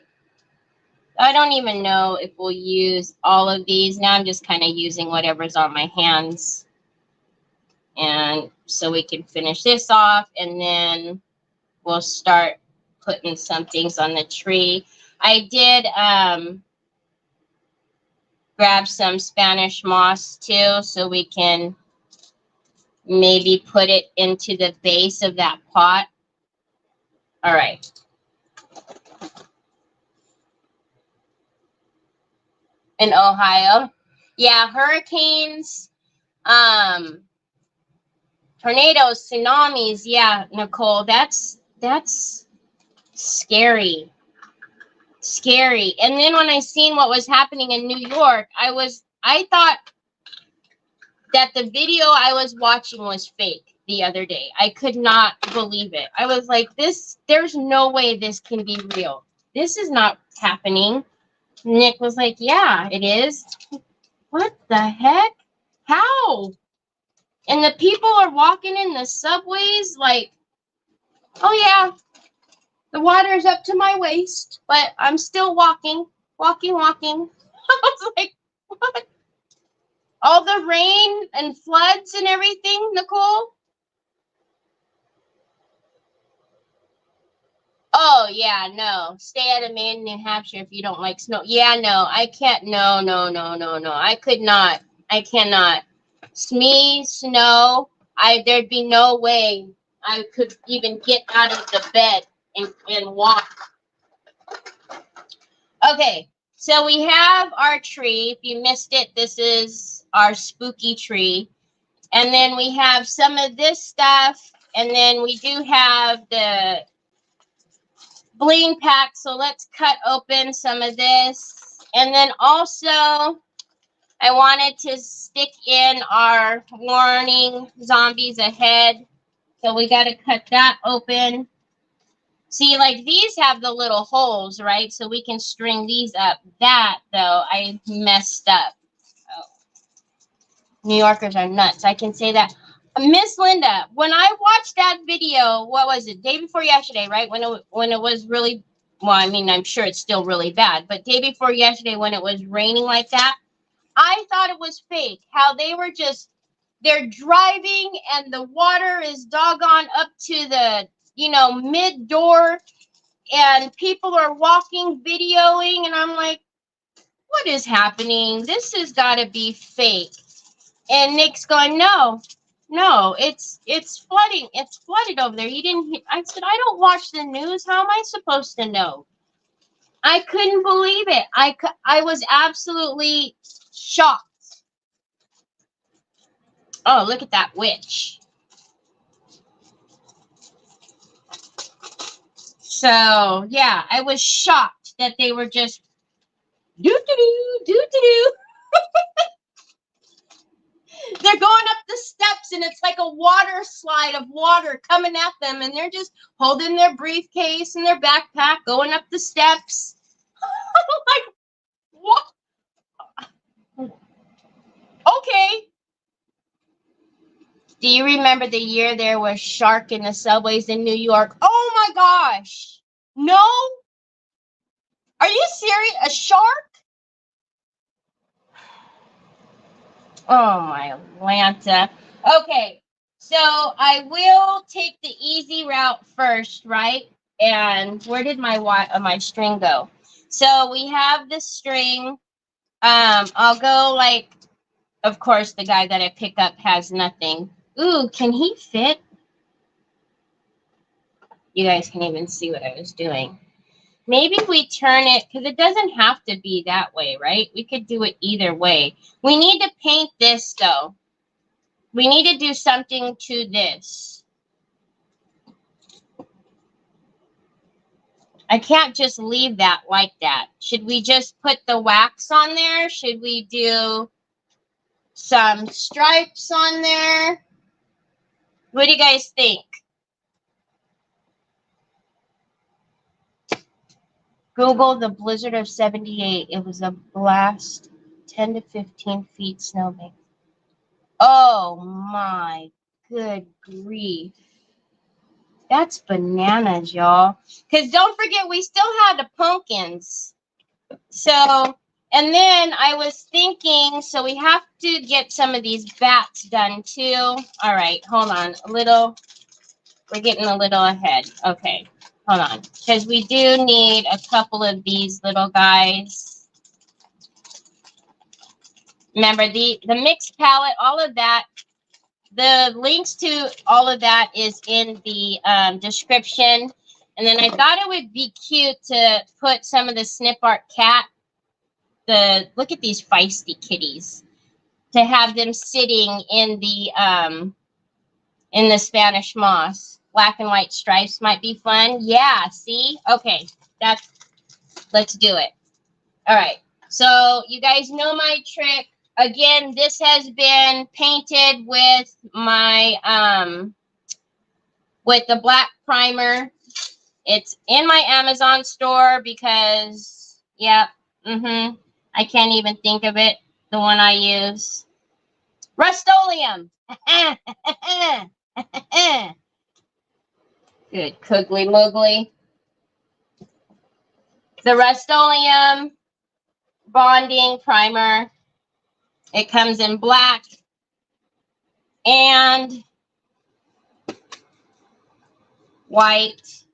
I don't even know if we'll use all of these. Now I'm just kind of using whatever's on my hands. And so we can finish this off, and then we'll start putting some things on the tree. I did grab some Spanish moss too, so we can maybe put it into the base of that pot. All right. In Ohio. Yeah, hurricanes. Tornadoes, tsunamis. Yeah, Nicole, that's scary. Scary. And then when I seen what was happening in New York, I thought that the video I was watching was fake the other day. I could not believe it. I was like, there's no way this can be real. This is not happening. Nick was like, yeah, it is. What the heck? How? And the people are walking in the subways like, oh yeah, the water is up to my waist, but I'm still walking. I was like, what? All the rain and floods and everything, Nicole? Oh, yeah, no. Stay out of Maine, New Hampshire if you don't like snow. Yeah, no, I can't. No. I could not. I cannot. Me, snow, there'd be no way I could even get out of the bed and walk. Okay, so we have our tree. If you missed it, this is our spooky tree. And then we have some of this stuff. And then we do have the bling pack. So let's cut open some of this. And then also, I wanted to stick in our warning zombies ahead. So we got to cut that open. See, like these have the little holes, right? So we can string these up. That, though, I messed up. Oh. New Yorkers are nuts. I can say that. Miss Linda, when I watched that video, what was it? Day before yesterday, right? When it was really, well, I mean, I'm sure it's still really bad. But day before yesterday when it was raining like that, I thought it was fake. How they were just, they're driving and the water is doggone up to the, mid door and people are walking, videoing. And I'm like, what is happening? This has got to be fake. And Nick's going, no, it's flooding. It's flooded over there. You didn't, I said, I don't watch the news. How am I supposed to know? I couldn't believe it. I was absolutely shocked. Oh, look at that witch. So, yeah, I was shocked that they were just do-do-do. They're going up the steps, and it's like a water slide of water coming at them, and they're just holding their briefcase and their backpack, going up the steps. I'm like, what? Okay. Do you remember the year there was shark in the subways in New York? Oh my gosh. No? Are you serious? A shark? Oh my Atlanta. Okay. So I will take the easy route first, right? And where did my string go? So we have the string. I'll go like, of course, the guy that I pick up has nothing. Ooh, can he fit? You guys can even see what I was doing. Maybe if we turn it, because it doesn't have to be that way, right? We could do it either way. We need to paint this, though. We need to do something to this. I can't just leave that like that. Should we just put the wax on there? Should we do some stripes on there? What do you guys think? Google the blizzard of 78. It was a blast. 10 to 15 feet snowbank. Oh my good grief. That's bananas, y'all. Because don't forget, we still had the pumpkins. So, and then I was thinking, so we have to get some of these bats done too. All right, hold on. We're getting a little ahead. Okay, hold on. Because we do need a couple of these little guys. Remember, the mixed palette, all of that. The links to all of that is in the description. And then I thought it would be cute to put some of the SnipArt cat. Look at these feisty kitties. To have them sitting in the in the Spanish moss. Black and white stripes might be fun. Yeah, see? Okay, let's do it. All right, so you guys know my trick. Again, this has been painted with my, with the black primer. It's in my Amazon store because, yeah, I can't even think of it, the one I use. Rust-Oleum. Good googly moogly. The Rust-Oleum bonding primer. It comes in black and white.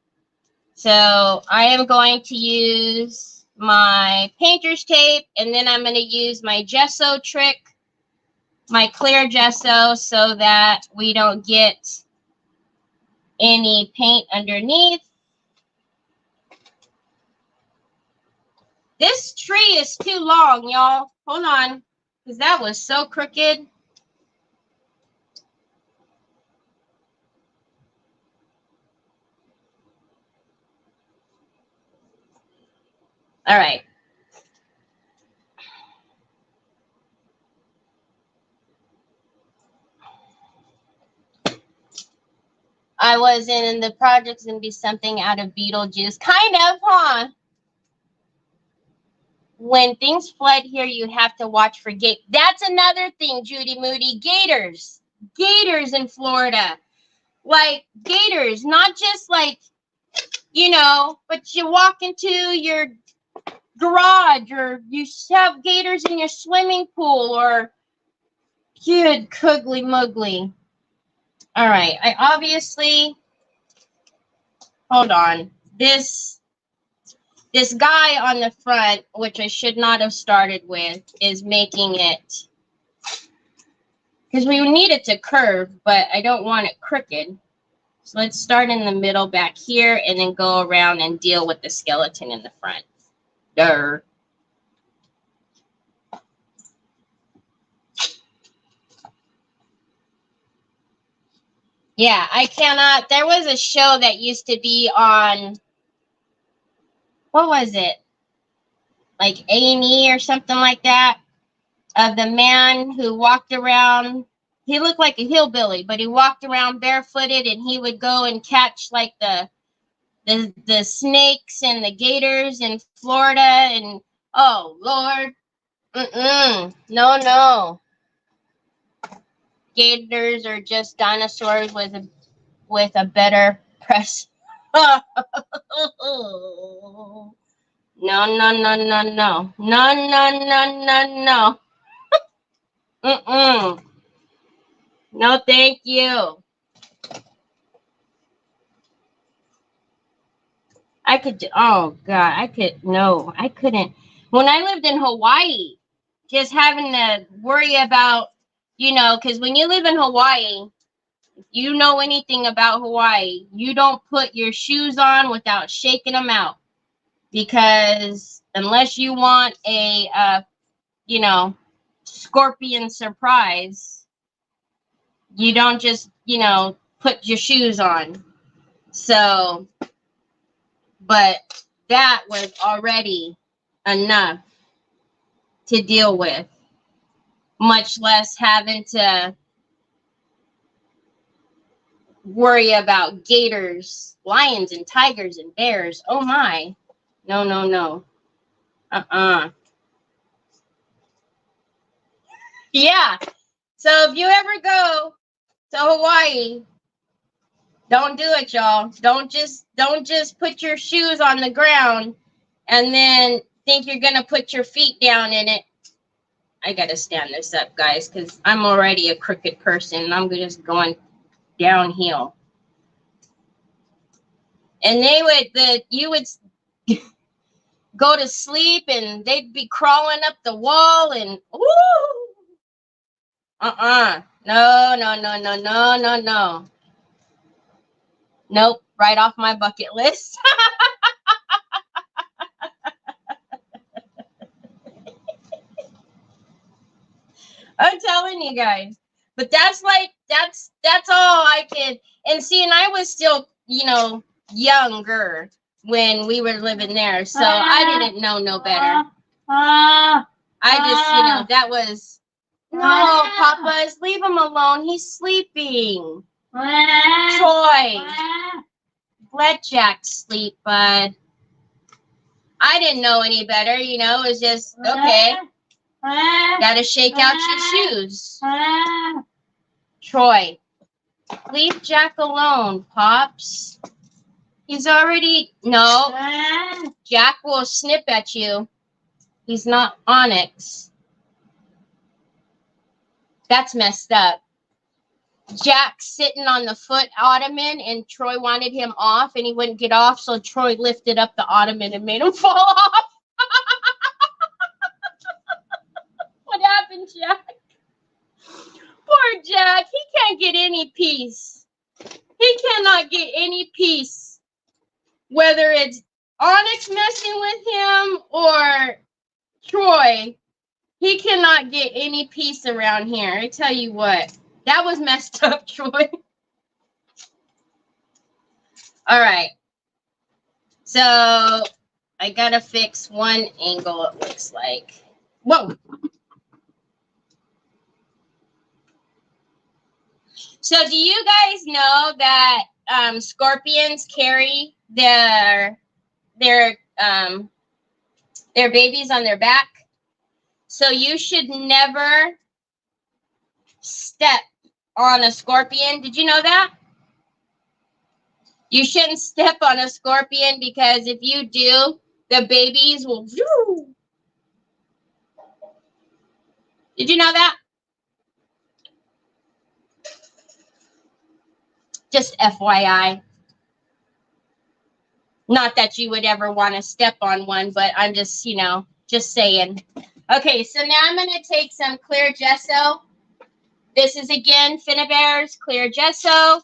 So I am going to use my painter's tape, and then I'm going to use my gesso trick, my clear gesso, so that we don't get any paint underneath. This tree is too long, y'all. Hold on, because that was so crooked. All right. I was in the project's gonna be something out of Beetlejuice. Kind of, huh? When things flood here, you have to watch for gators. That's another thing, Judy Moody. Gators. Gators in Florida. Like, gators. Not just like, you know, but you walk into your garage or you have gators in your swimming pool or good googly moogly. All right. I obviously, hold on. This guy on the front, which I should not have started with, is making it, because we need it to curve, but I don't want it crooked. So let's start in the middle back here and then go around and deal with the skeleton in the front. Durr. Yeah, I cannot. There was a show that used to be on, what was it? Like A&E or something like that, of the man who walked around. He looked like a hillbilly, but he walked around barefooted, and he would go and catch like the snakes and the gators in Florida. And oh Lord, no. Gators are just dinosaurs with a better press. No. No, thank you. I could, oh God, I couldn't. When I lived in Hawaii, just having to worry about, you know, because when you live in Hawaii, if you know anything about Hawaii, you don't put your shoes on without shaking them out. Because unless you want a, you know, scorpion surprise, you don't just, you know, put your shoes on. So, but that was already enough to deal with, much less having to worry about gators, lions, and tigers and bears. Oh my. No. Yeah. So if you ever go to Hawaii, don't do it, y'all. Don't just put your shoes on the ground and then think you're gonna put your feet down in it. I gotta stand this up, guys, because I'm already a crooked person and I'm just going downhill. And you would go to sleep and they'd be crawling up the wall and ooh. No. Nope, right off my bucket list. I'm telling you guys. But that's like that's all I could. And see, and I was still, you know, younger when we were living there, so I didn't know no better. I just, you know, that was no, Papa's, leave him alone. He's sleeping. Troy, let Jack sleep, bud. I didn't know any better, you know. It was just okay. Gotta shake out your shoes. Troy, leave Jack alone, Pops. He's already... No. Jack will snip at you. He's not Onyx. That's messed up. Jack sitting on the foot ottoman, and Troy wanted him off, and he wouldn't get off, so Troy lifted up the ottoman and made him fall off. What happened, Jack? Poor Jack. He can't get any peace. He cannot get any peace. Whether it's Onyx messing with him or Troy, he cannot get any peace around here. I tell you what. That was messed up, Troy. All right. So I got to fix one angle, it looks like. Whoa. So do you guys know that scorpions carry their babies on their back? So you should never step on a scorpion. Did you know that? You shouldn't step on a scorpion, because if you do, the babies will... Did you know that? Just FYI. Not that you would ever want to step on one, but I'm just, you know, just saying. Okay, so now I'm going to take some clear gesso. This is, again, Finnabair's clear gesso.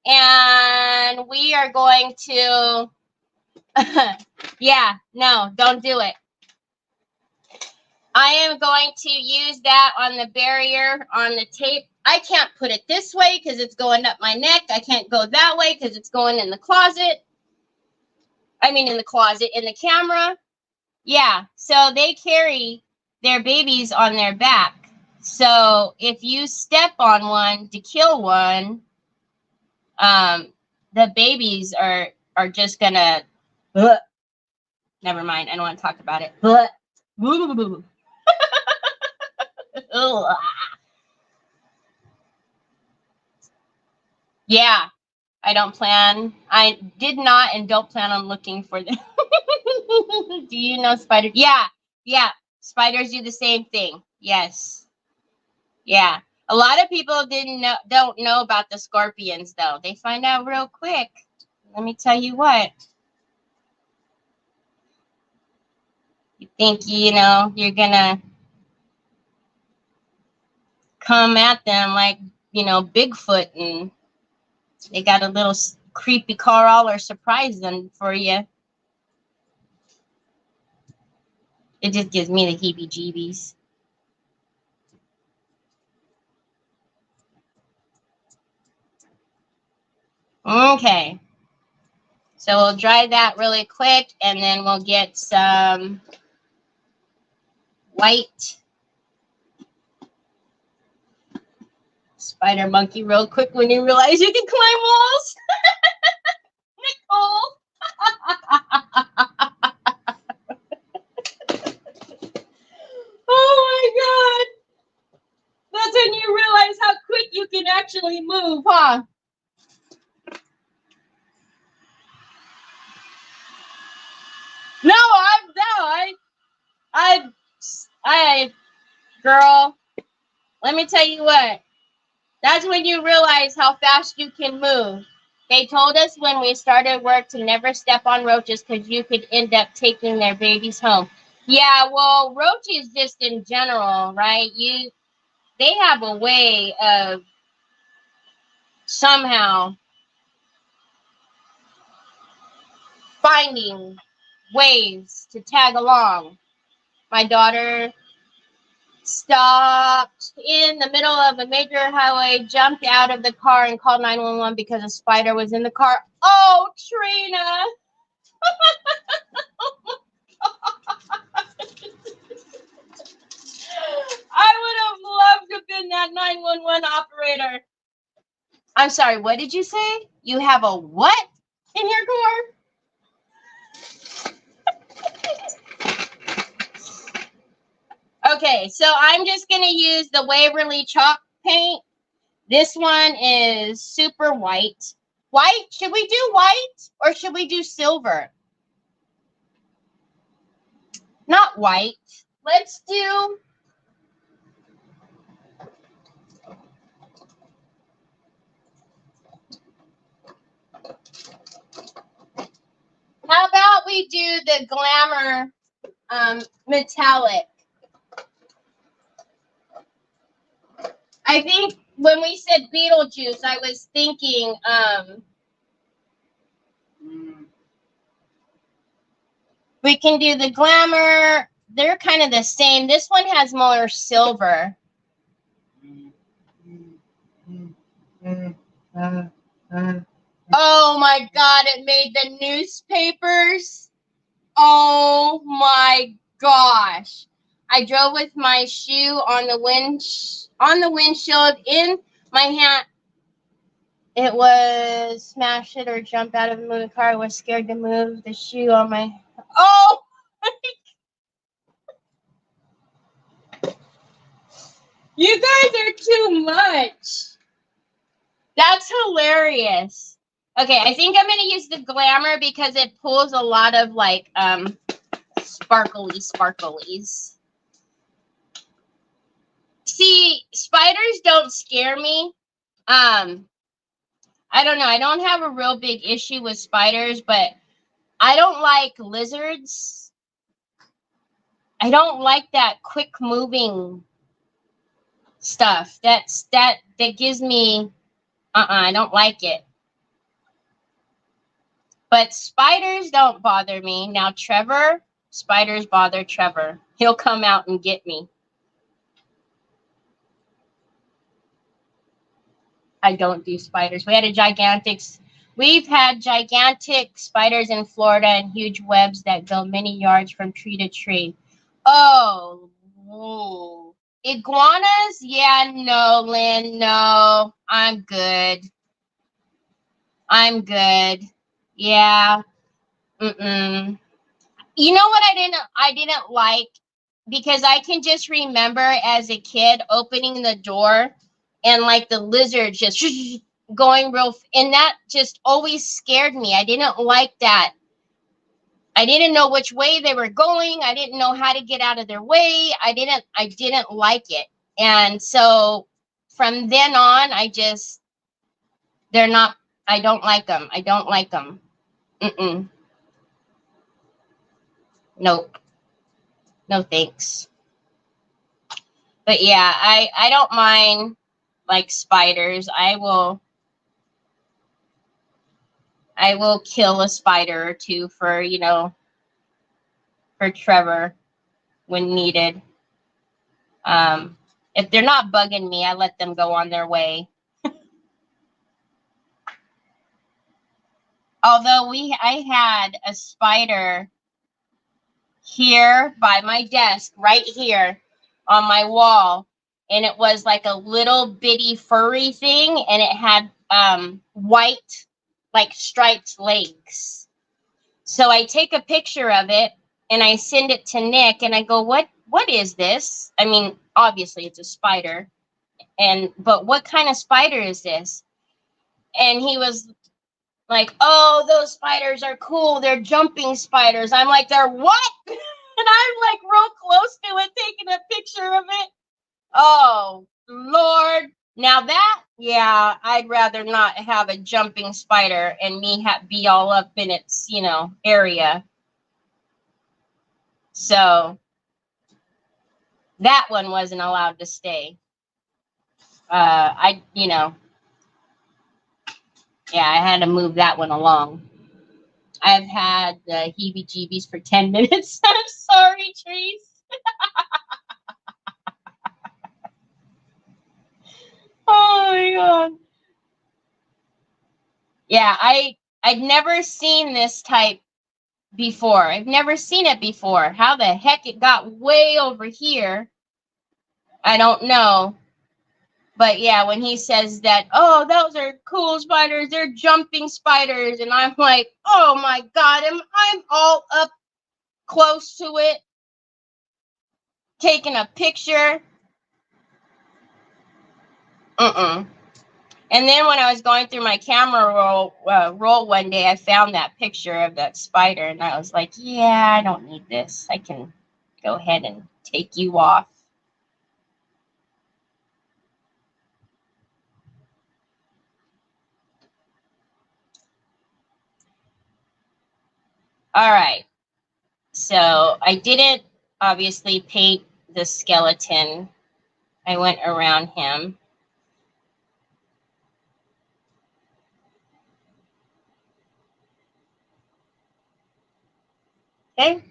And we are going to... yeah, no, don't do it. I am going to use that on the barrier, on the tape. I can't put it this way because it's going up my neck. I can't go that way because it's going in the closet. I mean, in the closet, in the camera. Yeah, so they carry their babies on their back. So if you step on one to kill one, the babies are just gonna... Never mind, I don't want to talk about it. Yeah, I did not and don't plan on looking for them. Do you know spiders? Yeah, spiders do the same thing. Yes. Yeah. A lot of people don't know about the scorpions, though. They find out real quick. Let me tell you what. You think, you know, you're gonna come at them like, you know, Bigfoot, and they got a little creepy crawler surprise them for you. It just gives me the heebie-jeebies. Okay. So we'll dry that really quick, and then we'll get some white spider monkey real quick when you realize you can climb walls. Nicole. Oh my God. That's when you realize how quick you can actually move, huh? Girl, let me tell you what. That's when you realize how fast you can move. They told us when we started work to never step on roaches because you could end up taking their babies home. Yeah, well, roaches just in general, right? They have a way of somehow finding ways to tag along. My daughter stopped in the middle of a major highway, jumped out of the car, and called 911 because a spider was in the car. Oh, Trina! I would have loved to have been that 911 operator. I'm sorry, what did you say? You have a what in your car? Okay, so I'm just going to use the Waverly chalk paint. This one is super white. White? Should we do white or should we do silver? Not white. Let's do... How about we do the Glamour metallic? I think when we said Beetlejuice, I was thinking we can do the Glamour. They're kind of the same. This one has more silver. Oh my God, it made the newspapers. Oh my gosh. I drove with my shoe on the windshield in my hand. It was smash it or jump out of a moving car. I was scared to move the shoe on my... Oh! You guys are too much. That's hilarious. Okay, I think I'm going to use the Glamour because it pulls a lot of, like, sparklies. See, spiders don't scare me. I don't know. I don't have a real big issue with spiders, but I don't like lizards. I don't like that quick moving stuff. That gives me I don't like it. But spiders don't bother me. Now Trevor, spiders bother Trevor. He'll come out and get me. I don't do spiders. We've had gigantic spiders in Florida and huge webs that go many yards from tree to tree. Oh, whoa. Iguanas? Yeah, no, Lynn, no. I'm good. I'm good. Yeah. Mm-mm. You know what I didn't like? Because I can just remember as a kid opening the door and like the lizard just going real, and that just always scared me. I didn't like that. I didn't know which way they were going. I didn't know how to get out of their way. I didn't like it. And so from then on, I don't like them. I don't like them. Mm-mm. Nope. No thanks. But yeah, I don't mind like spiders. I will kill a spider or two for, for Trevor when needed. If they're not bugging me, I let them go on their way. Although I had a spider here by my desk, right here on my wall, and it was like a little bitty furry thing, and it had white, like striped legs. So I take a picture of it and I send it to Nick, and I go, what is this? I mean, obviously it's a spider, but what kind of spider is this? And he was like, oh, those spiders are cool. They're jumping spiders. I'm like, they're what? And I'm like real close to it, taking a picture of it. Oh, Lord. Now that, yeah, I'd rather not have a jumping spider and me be all up in its, area. So that one wasn't allowed to stay. Yeah, I had to move that one along. I've had the heebie-jeebies for 10 minutes. I'm sorry, Trace. Oh my god. Yeah, I'd never seen this type before. I've never seen it before. How the heck it got way over here, I don't know. But yeah, when he says that, oh, those are cool spiders, they're jumping spiders, and I'm like, oh my god, I'm all up close to it, taking a picture. And then when I was going through my camera roll one day, I found that picture of that spider, and I was like, yeah, I don't need this. I can go ahead and take you off. All right. So I didn't obviously paint the skeleton. I went around him. Okay.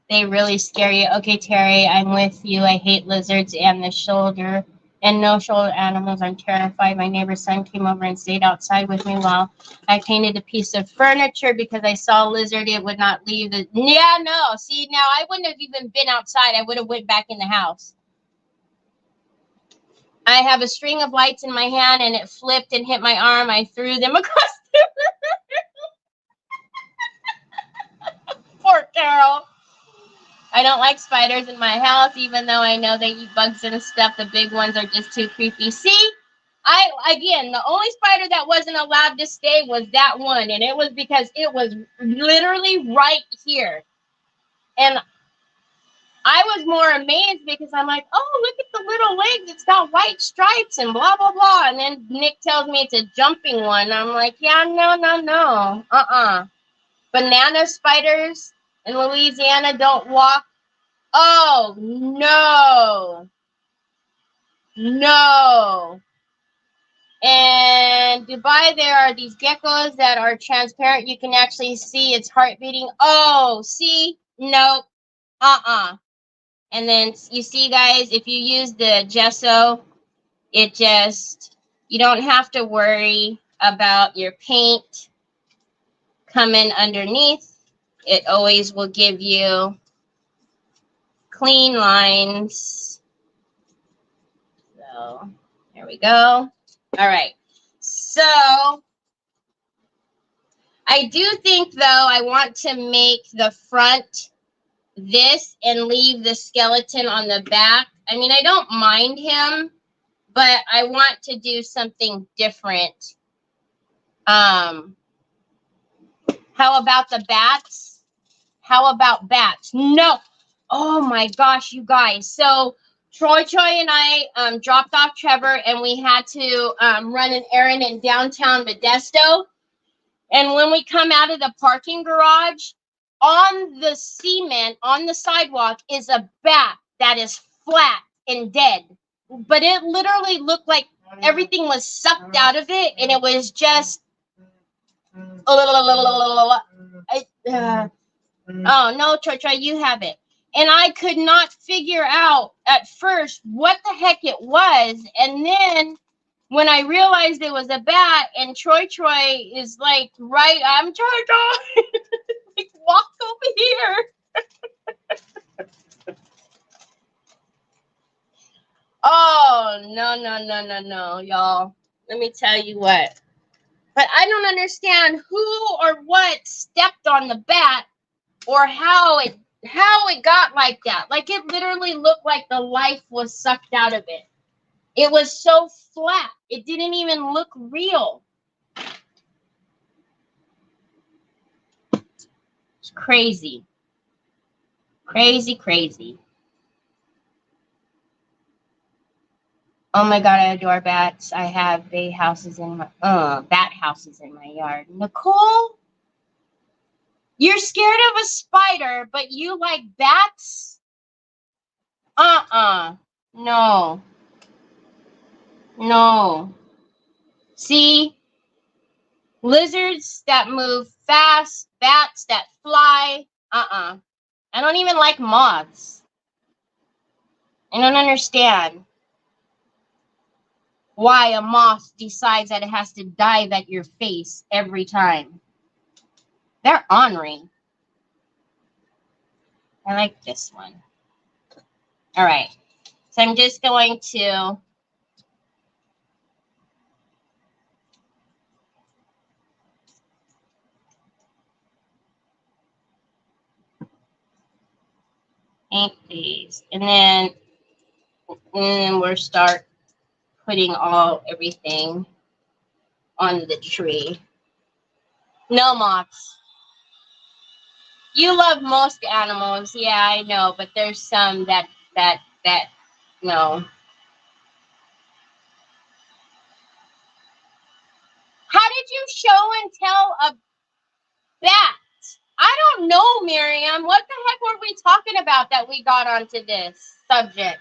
They really scare you. Okay, Terry, I'm with you. I hate lizards and the shoulder and no shoulder animals. I'm terrified. My neighbor's son came over and stayed outside with me while I painted a piece of furniture because I saw a lizard. It would not leave the... Yeah, no. See, now I wouldn't have even been outside. I would have went back in the house. I have a string of lights in my hand and it flipped and hit my arm. I threw them across the... Poor Carol. I don't like spiders in my house, even though I know they eat bugs and stuff. The big ones are just too creepy. See, again, the only spider that wasn't allowed to stay was that one, and it was because it was literally right here. And I was more amazed because I'm like, oh, look at the little legs. It's got white stripes and blah, blah, blah. And then Nick tells me it's a jumping one. I'm like, yeah, no. Banana spiders in Louisiana don't walk. Oh, no. No. And Dubai, there are these geckos that are transparent. You can actually see its heart beating. Oh, see? Nope. And then you see, guys, if you use the gesso, it just, you don't have to worry about your paint coming underneath. It always will give you clean lines. So there we go. All right. So I do think, though, I want to make the front this and leave the skeleton on the back. I mean, I don't mind him, but I want to do something different. How about the bats? How about bats? No. Oh my gosh, you guys. So Troy and I dropped off Trevor, and we had to run an errand in downtown Modesto. And when we come out of the parking garage, on the cement, on the sidewalk, is a bat that is flat and dead. But it literally looked like everything was sucked out of it, and it was just... Oh, no, Troy, you have it. And I could not figure out at first what the heck it was. And then when I realized it was a bat, and Troy is like, right, I'm Troy. Like, walk over here. Oh, no, y'all. Let me tell you what. But I don't understand who or what stepped on the bat or how it got like that. Like, it literally looked like the life was sucked out of it. It was so flat. It didn't even look real. It's crazy. Crazy. Oh my God, I adore bats. I have bat houses in my yard. Nicole, you're scared of a spider, but you like bats? No. See? Lizards that move fast, bats that fly. I don't even like moths. I don't understand. why a moth decides that it has to dive at your face every time. They're ornery. I like this one. All right. So I'm just going to paint these. And then we'll start putting everything on the tree. No moths. You love most animals, yeah, I know, but there's some that no. How did you show and tell a bat? I don't know, Miriam. What the heck were we talking about that we got onto this subject?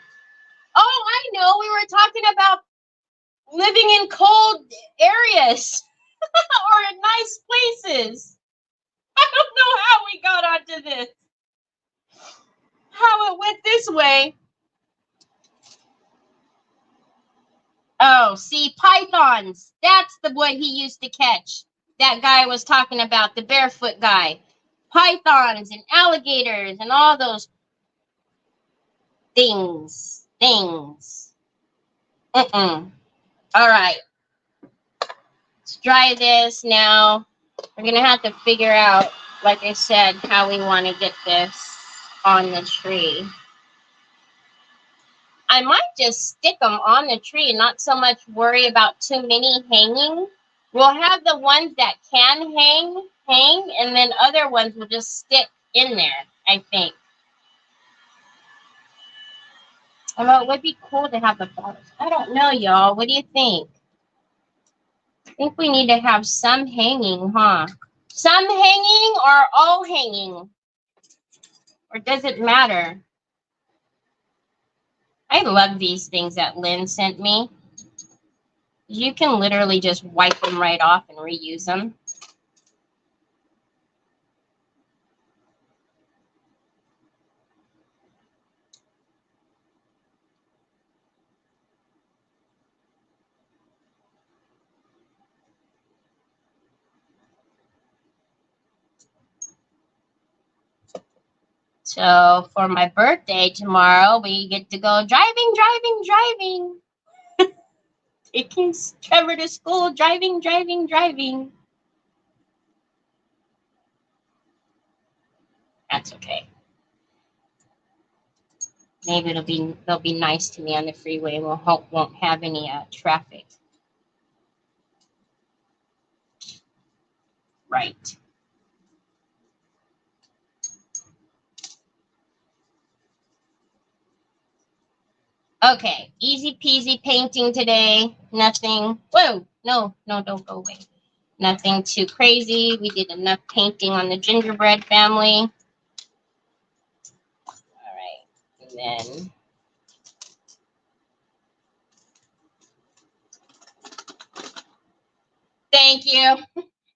Oh, I know. We were talking about living in cold areas or in nice places. I don't know how we got onto this. How it went this way. Oh, see, pythons. That's the what he used to catch. That guy was talking about, the barefoot guy. Pythons and alligators and all those things. All right. Let's dry this now. We're going to have to figure out, like I said, how we want to get this on the tree. I might just stick them on the tree and not so much worry about too many hanging. We'll have the ones that can hang, and then other ones will just stick in there, I think. Although it would be cool to have the bottles. I don't know, y'all. What do you think? I think we need to have some hanging, huh? Some hanging or all hanging? Or does it matter? I love these things that Lynn sent me. You can literally just wipe them right off and reuse them. So for my birthday tomorrow, we get to go driving. Taking Trevor to school, driving. That's okay. Maybe they'll be nice to me on the freeway and won't have any traffic. Right. Okay, easy peasy painting today. Nothing. Whoa, no, don't go away. Nothing too crazy. We did enough painting on the gingerbread family. All right, and then thank you.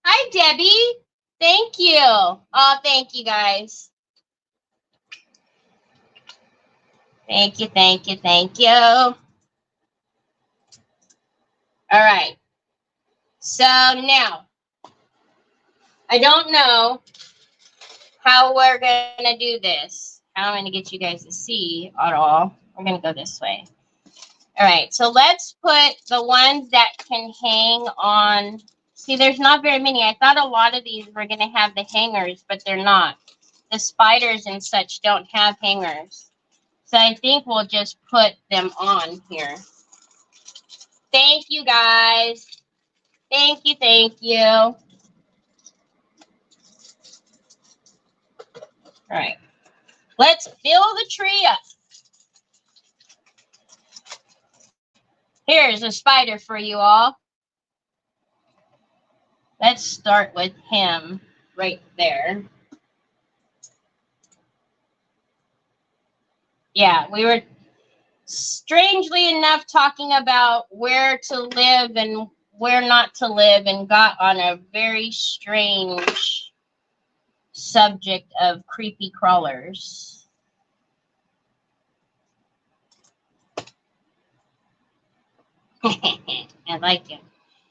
Hi, Debbie. Thank you. Oh, thank you, guys. Thank you. All right. So now, I don't know how we're going to do this. How I'm going to get you guys to see at all. We're going to go this way. All right. So let's put the ones that can hang on. See, there's not very many. I thought a lot of these were going to have the hangers, but they're not. The spiders and such don't have hangers. So I think we'll just put them on here. Thank you, guys. Thank you. All right. Let's fill the tree up. Here's a spider for you all. Let's start with him right there. Yeah, we were strangely enough talking about where to live and where not to live and got on a very strange subject of creepy crawlers. I like it.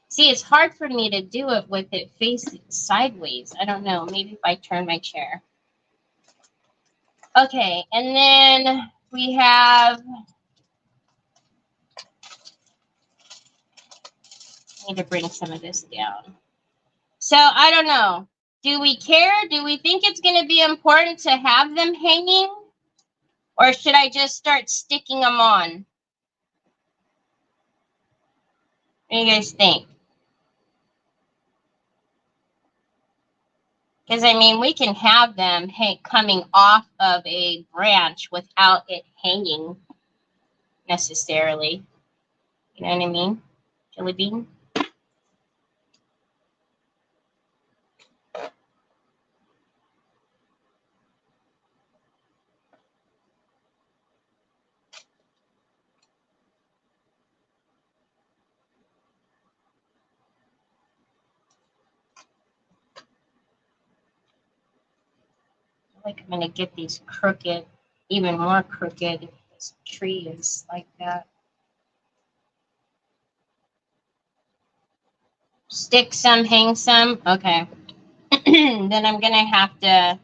See, it's hard for me to do it with it facing sideways. I don't know. Maybe if I turn my chair. Okay, and then we have... I need to bring some of this down. So, I don't know. Do we care? Do we think it's going to be important to have them hanging? Or should I just start sticking them on? What do you guys think? Because, I mean, we can have them coming off of a branch without it hanging necessarily. You know what I mean? Jelly bean? Like I'm gonna get these crooked, even more crooked. This tree is like that. Stick some, hang some. Okay. Then I'm gonna have to.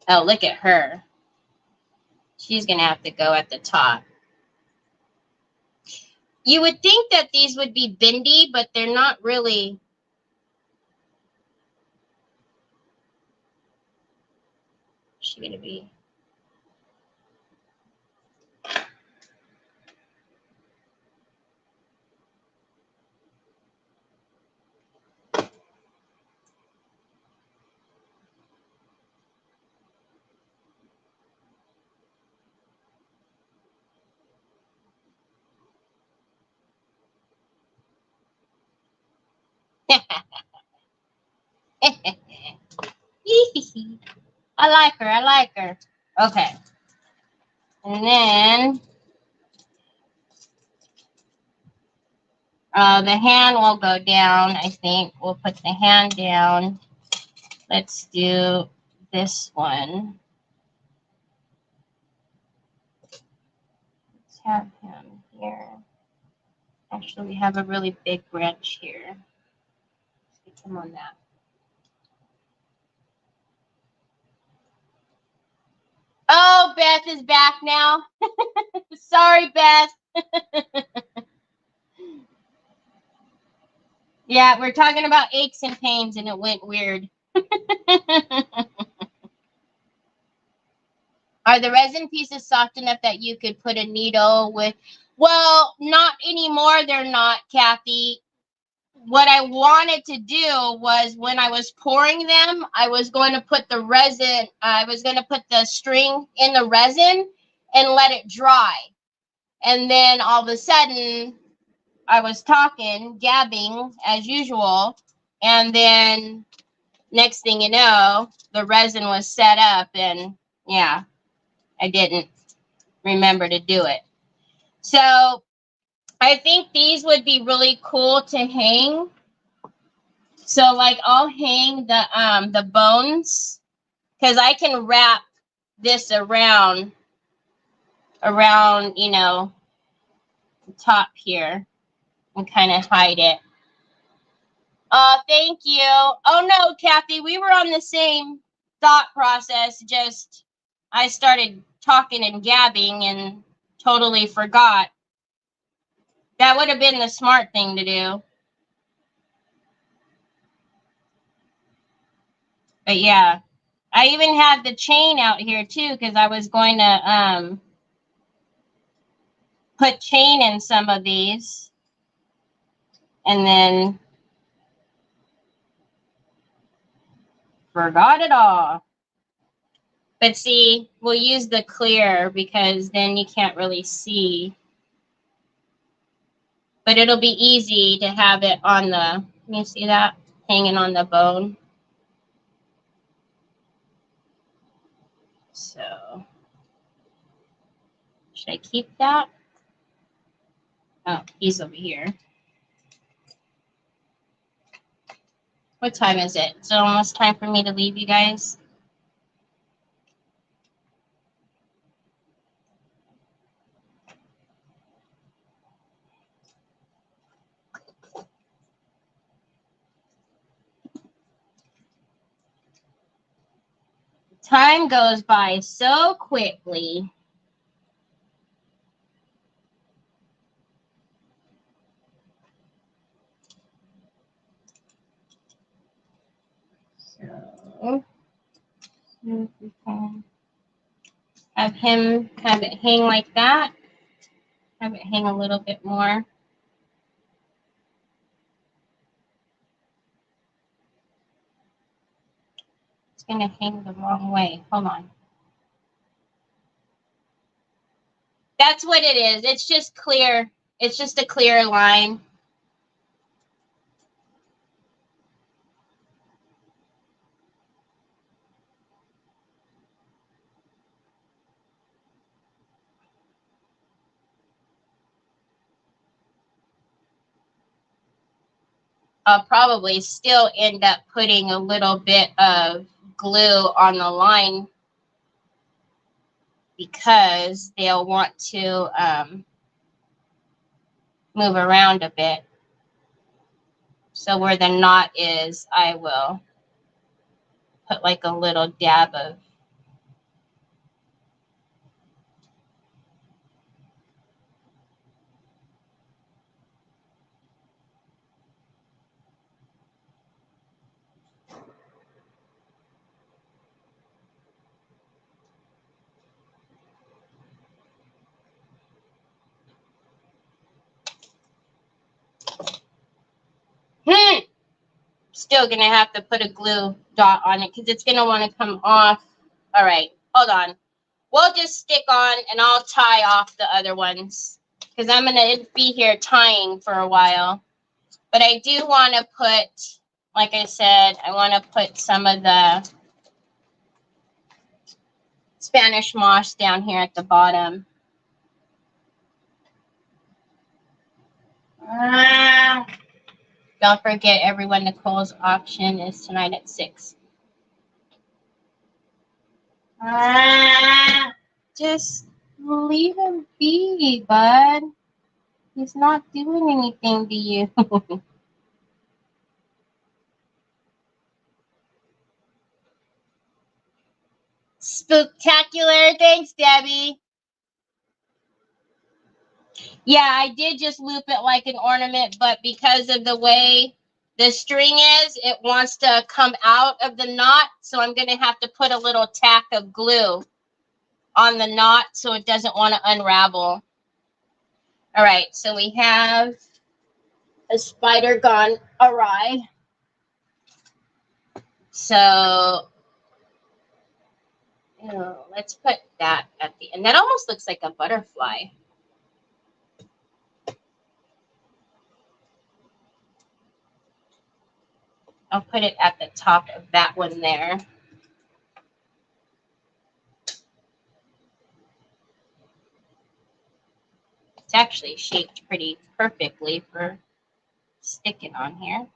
Oh, look at her. She's gonna have to go at the top. You would think that these would be bendy, but they're not really. What's she gonna be? I like her. I like her. Okay. And then the hand will go down, I think. We'll put the hand down. Let's do this one. Let's have him here. Actually, we have a really big branch here. Let's get him on that. Oh, Beth is back now. Sorry, Beth. Yeah, we're talking about aches and pains, and it went weird. Are the resin pieces soft enough that you could put a needle with? Well, not anymore. They're not, Kathy. What I wanted to do was when I was pouring them, I was going to put the resin, I was going to put the string in the resin and let it dry. And then all of a sudden, I was talking, gabbing as usual. And then next thing you know, the resin was set up and yeah, I didn't remember to do it. So I think these would be really cool to hang. So like I'll hang the bones because I can wrap this around, you know, the top here and kind of hide it. Thank you. Oh no, Kathy, we were on the same thought process. Just I started talking and gabbing and totally forgot. That would have been the smart thing to do. But yeah, I even had the chain out here too because I was going to put chain in some of these and then forgot it all. But see, we'll use the clear because then you can't really see. But it'll be easy to have it on the, you see that? Hanging on the bone. So, should I keep that? Oh, he's over here. What time is it? It's almost time for me to leave you guys. Time goes by so quickly. So, if we can have him have it hang like that. Have it hang a little bit more. It's going to hang the wrong way. Hold on. That's what it is. It's just clear. It's just a clear line. I'll probably still end up putting a little bit of glue on the line because they'll want to move around a bit. So where the knot is, I will put like a little dab of still gonna have to put a glue dot on it because it's gonna want to come off. All right, hold on. We'll just stick on and I'll tie off the other ones because I'm gonna be here tying for a while. But I do want to put, like I said, I want to put some of the Spanish moss down here at the bottom. Don't forget, everyone, Nicole's auction is tonight at 6. Just leave him be, bud. He's not doing anything to you. Spectacular. Thanks, Debbie. Yeah, I did just loop it like an ornament, but because of the way the string is, it wants to come out of the knot. So I'm going to have to put a little tack of glue on the knot so it doesn't want to unravel. All right, so we have a spider gone awry. So let's put that at the end. That almost looks like a butterfly. I'll put it at the top of that one there. It's actually shaped pretty perfectly for sticking on here.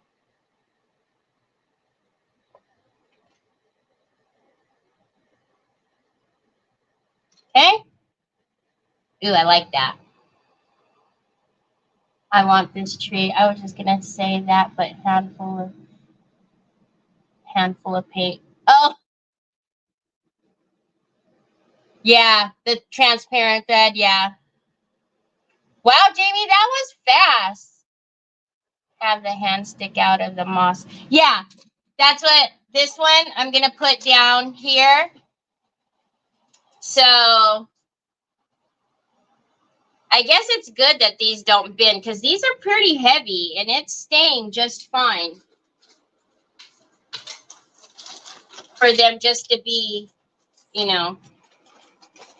Okay. Ooh, I like that. I want this tree. I was just gonna say that, but handful of paint. Oh, yeah, the transparent thread. Yeah. Wow, Jamie, that was fast. Have the hand stick out of the moss. Yeah, that's what this one I'm gonna put down here. So I guess it's good that these don't bend because these are pretty heavy and it's staying just fine for them just to be, you know,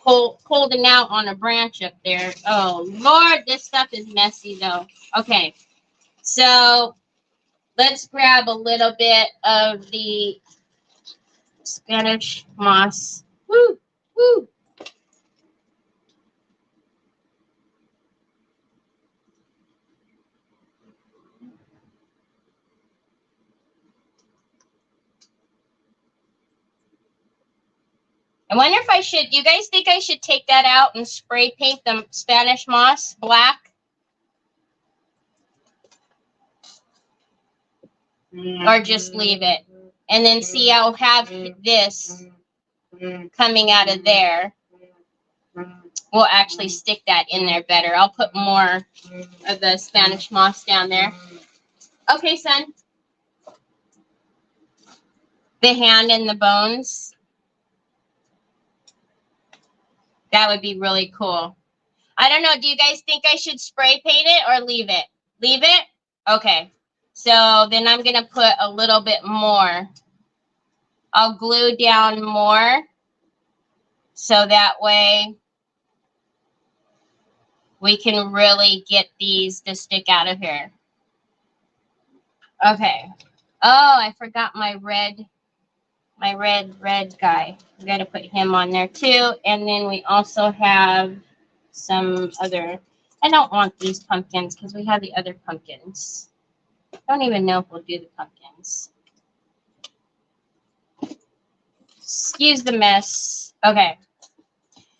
holding out on a branch up there. Oh, Lord, this stuff is messy though. Okay, so let's grab a little bit of the Spanish moss. Woo, woo. I wonder if I should, you guys think I should take that out and spray paint the Spanish moss black? Or just leave it? And then see, I'll have this coming out of there will actually stick that in there better. I'll put more of the Spanish moss down there. Okay, son. The hand and the bones. That would be really cool. I don't know. Do you guys think I should spray paint it or leave it? Leave it? Okay. So then I'm going to put a little bit more. I'll glue down more. So that way we can really get these to stick out of here. Okay. Oh, I forgot my red guy. We got to put him on there too. And then we also have some other, I don't want these pumpkins because we have the other pumpkins. I don't even know if we'll do the pumpkins. Excuse the mess. Okay.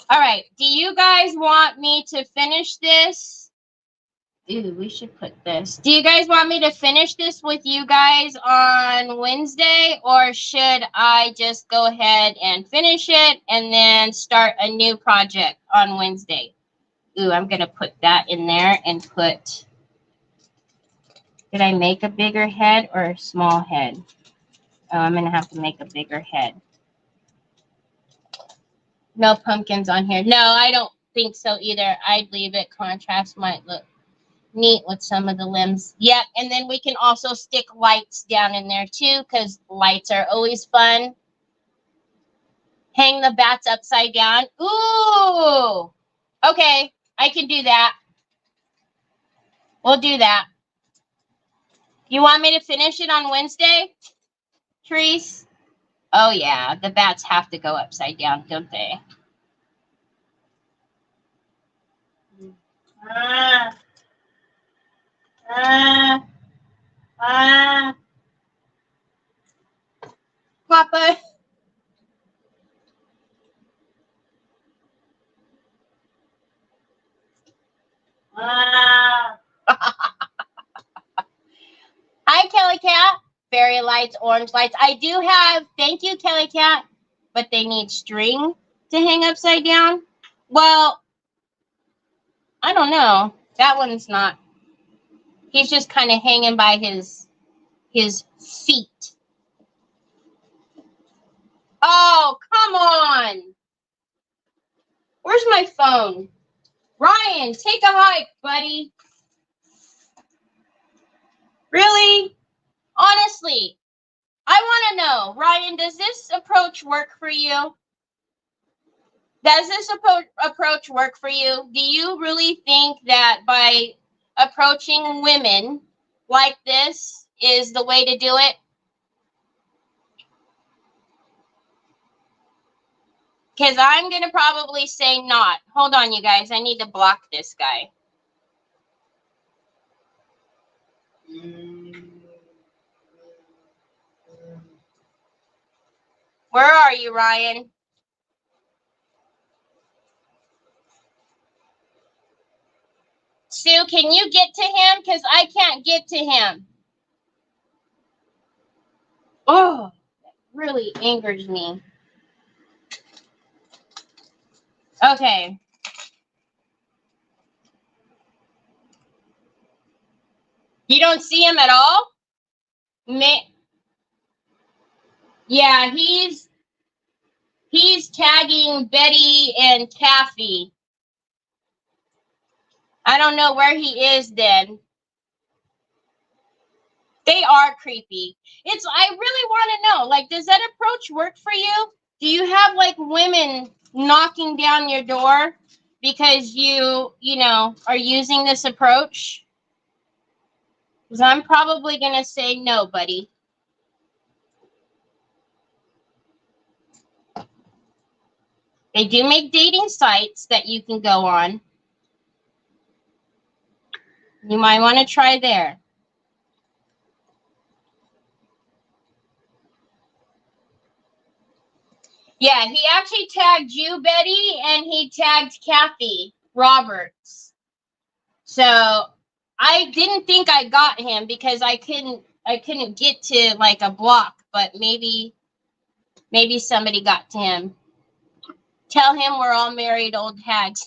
All right. Do you guys want me to finish this? Ooh, we should put this. Do you guys want me to finish this with you guys on Wednesday, or should I just go ahead and finish it and then start a new project on Wednesday? Ooh, I'm going to put that in there and put, did I make a bigger head or a small head? Oh, I'm going to have to make a bigger head. No pumpkins on here. No, I don't think so either. I'd leave it. Contrast might look neat with some of the limbs. Yep, and then we can also stick lights down in there too, because lights are always fun. Hang the bats upside down. Ooh! Okay, I can do that. We'll do that. You want me to finish it on Wednesday, Therese? Oh, yeah, the bats have to go upside down, don't they? Papa. Hi, Kelly Cat. Fairy lights, orange lights. I do have, thank you, Kelly Cat, but they need string to hang upside down. Well, I don't know. That one's not. He's just kind of hanging by his feet. Oh, come on. Where's my phone? Ryan, take a hike, buddy. Really? Honestly, I want to know, Ryan, does this approach work for you? Does this approach work for you? Do you really think that by approaching women like this is the way to do it? Because I'm going to probably say not. Hold on, you guys. I need to block this guy. Where are you, Ryan? Sue, can you get to him? Because I can't get to him. Oh, that really angers me. Okay. You don't see him at all? Yeah, he's tagging Betty and Taffy. I don't know where he is then. They are creepy. I really want to know, like, does that approach work for you? Do you have, like, women knocking down your door because you know, are using this approach? Because I'm probably going to say no, buddy. They do make dating sites that you can go on. You might want to try there. Yeah, he actually tagged you, Betty, and he tagged Kathy Roberts. So I didn't think I got him because I couldn't get to like a block, but maybe somebody got to him. Tell him we're all married old hags.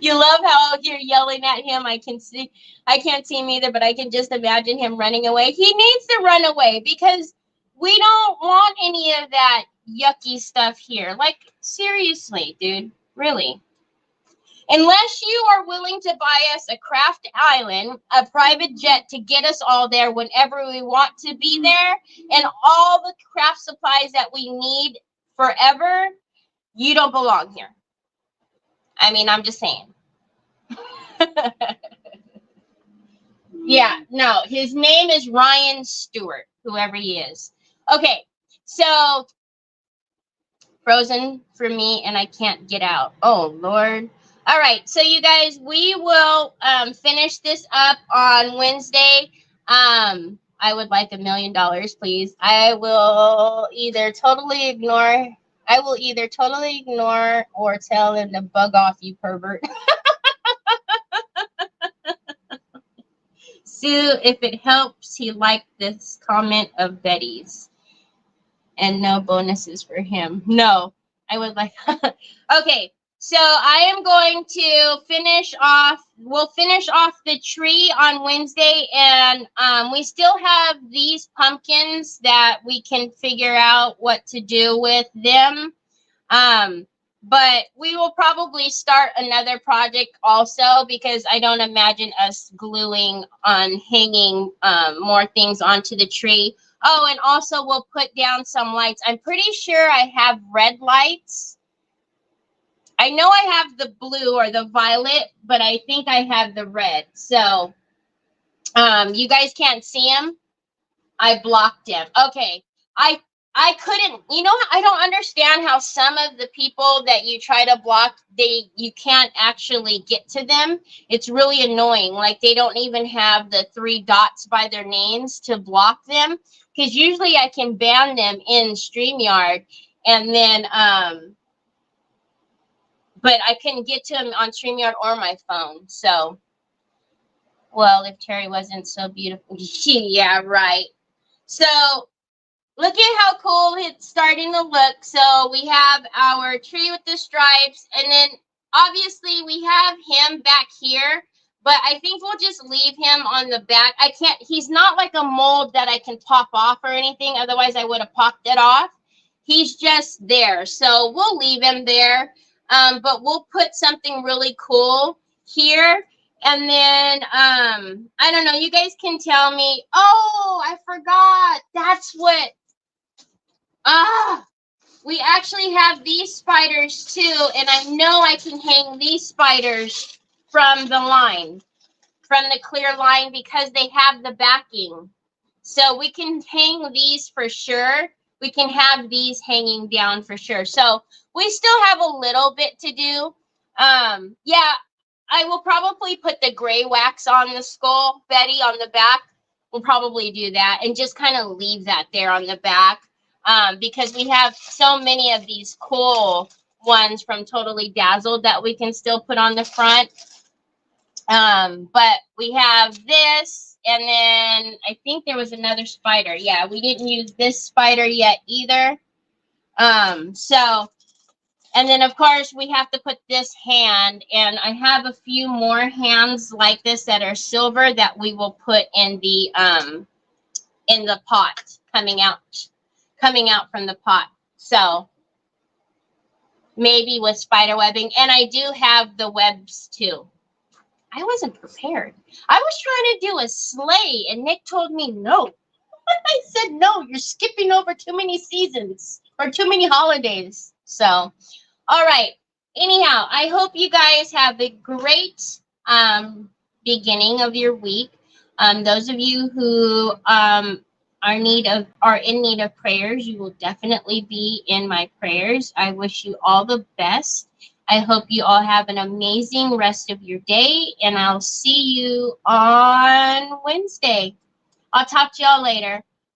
You love how you're yelling at him. I can't see him either, but I can just imagine him running away. He needs to run away because we don't want any of that yucky stuff here. Like, seriously, dude, really. Unless you are willing to buy us a craft island, a private jet to get us all there whenever we want to be there, and all the craft supplies that we need forever, you don't belong here. I mean, I'm just saying. Yeah, no, his name is Ryan Stewart, whoever he is. Okay, so frozen for me, and I can't get out. Oh, Lord. All right, so you guys, we will finish this up on Wednesday. I would like $1 million, please. I will either totally ignore or tell him to bug off, you pervert. Sue, if it helps, he liked this comment of Betty's. And no bonuses for him. No, I would like. Okay, so I am going to finish off. We'll finish off the tree on Wednesday. And we still have these pumpkins that we can figure out what to do with them. But we will probably start another project also because I don't imagine us gluing on hanging more things onto the tree. Oh, and also we'll put down some lights. I'm pretty sure I have red lights. I know I have the blue or the violet, but I think I have the red. So you guys can't see them. I blocked them. Okay. I couldn't, I don't understand how some of the people that you try to block, you can't actually get to them. It's really annoying. Like they don't even have the 3 dots by their names to block them. Because usually I can ban them in StreamYard. And then, but I couldn't get to them on StreamYard or my phone. So, well, if Terry wasn't so beautiful. Yeah, right. So, look at how cool it's starting to look. So we have our tree with the stripes. And then obviously we have him back here. But I think we'll just leave him on the back. He's not like a mold that I can pop off or anything. Otherwise I would have popped it off. He's just there. So we'll leave him there. But we'll put something really cool here. And then, I don't know. You guys can tell me. Oh, I forgot. That's what. We actually have these spiders too, and I know I can hang these spiders from the line, from the clear line, because they have the backing. So we can hang these for sure. We can have these hanging down for sure. So we still have a little bit to do. Yeah, I will probably put the gray wax on the skull, Betty, on the back. We'll probably do that and just kind of leave that there on the back. Because we have so many of these cool ones from Totally Dazzled that we can still put on the front. But we have this, and then I think there was another spider. Yeah, we didn't use this spider yet either. And then of course we have to put this hand, and I have a few more hands like this that are silver that we will put in the pot coming out from the pot. So maybe with spider webbing. And I do have the webs too. I wasn't prepared. I was trying to do a sleigh and Nick told me no. I said, no, you're skipping over too many seasons or too many holidays. So, all right. Anyhow, I hope you guys have a great beginning of your week. Those of you who are in need of prayers, you will definitely be in my prayers. I wish you all the best. I hope you all have an amazing rest of your day, and I'll see you on Wednesday. I'll talk to y'all later.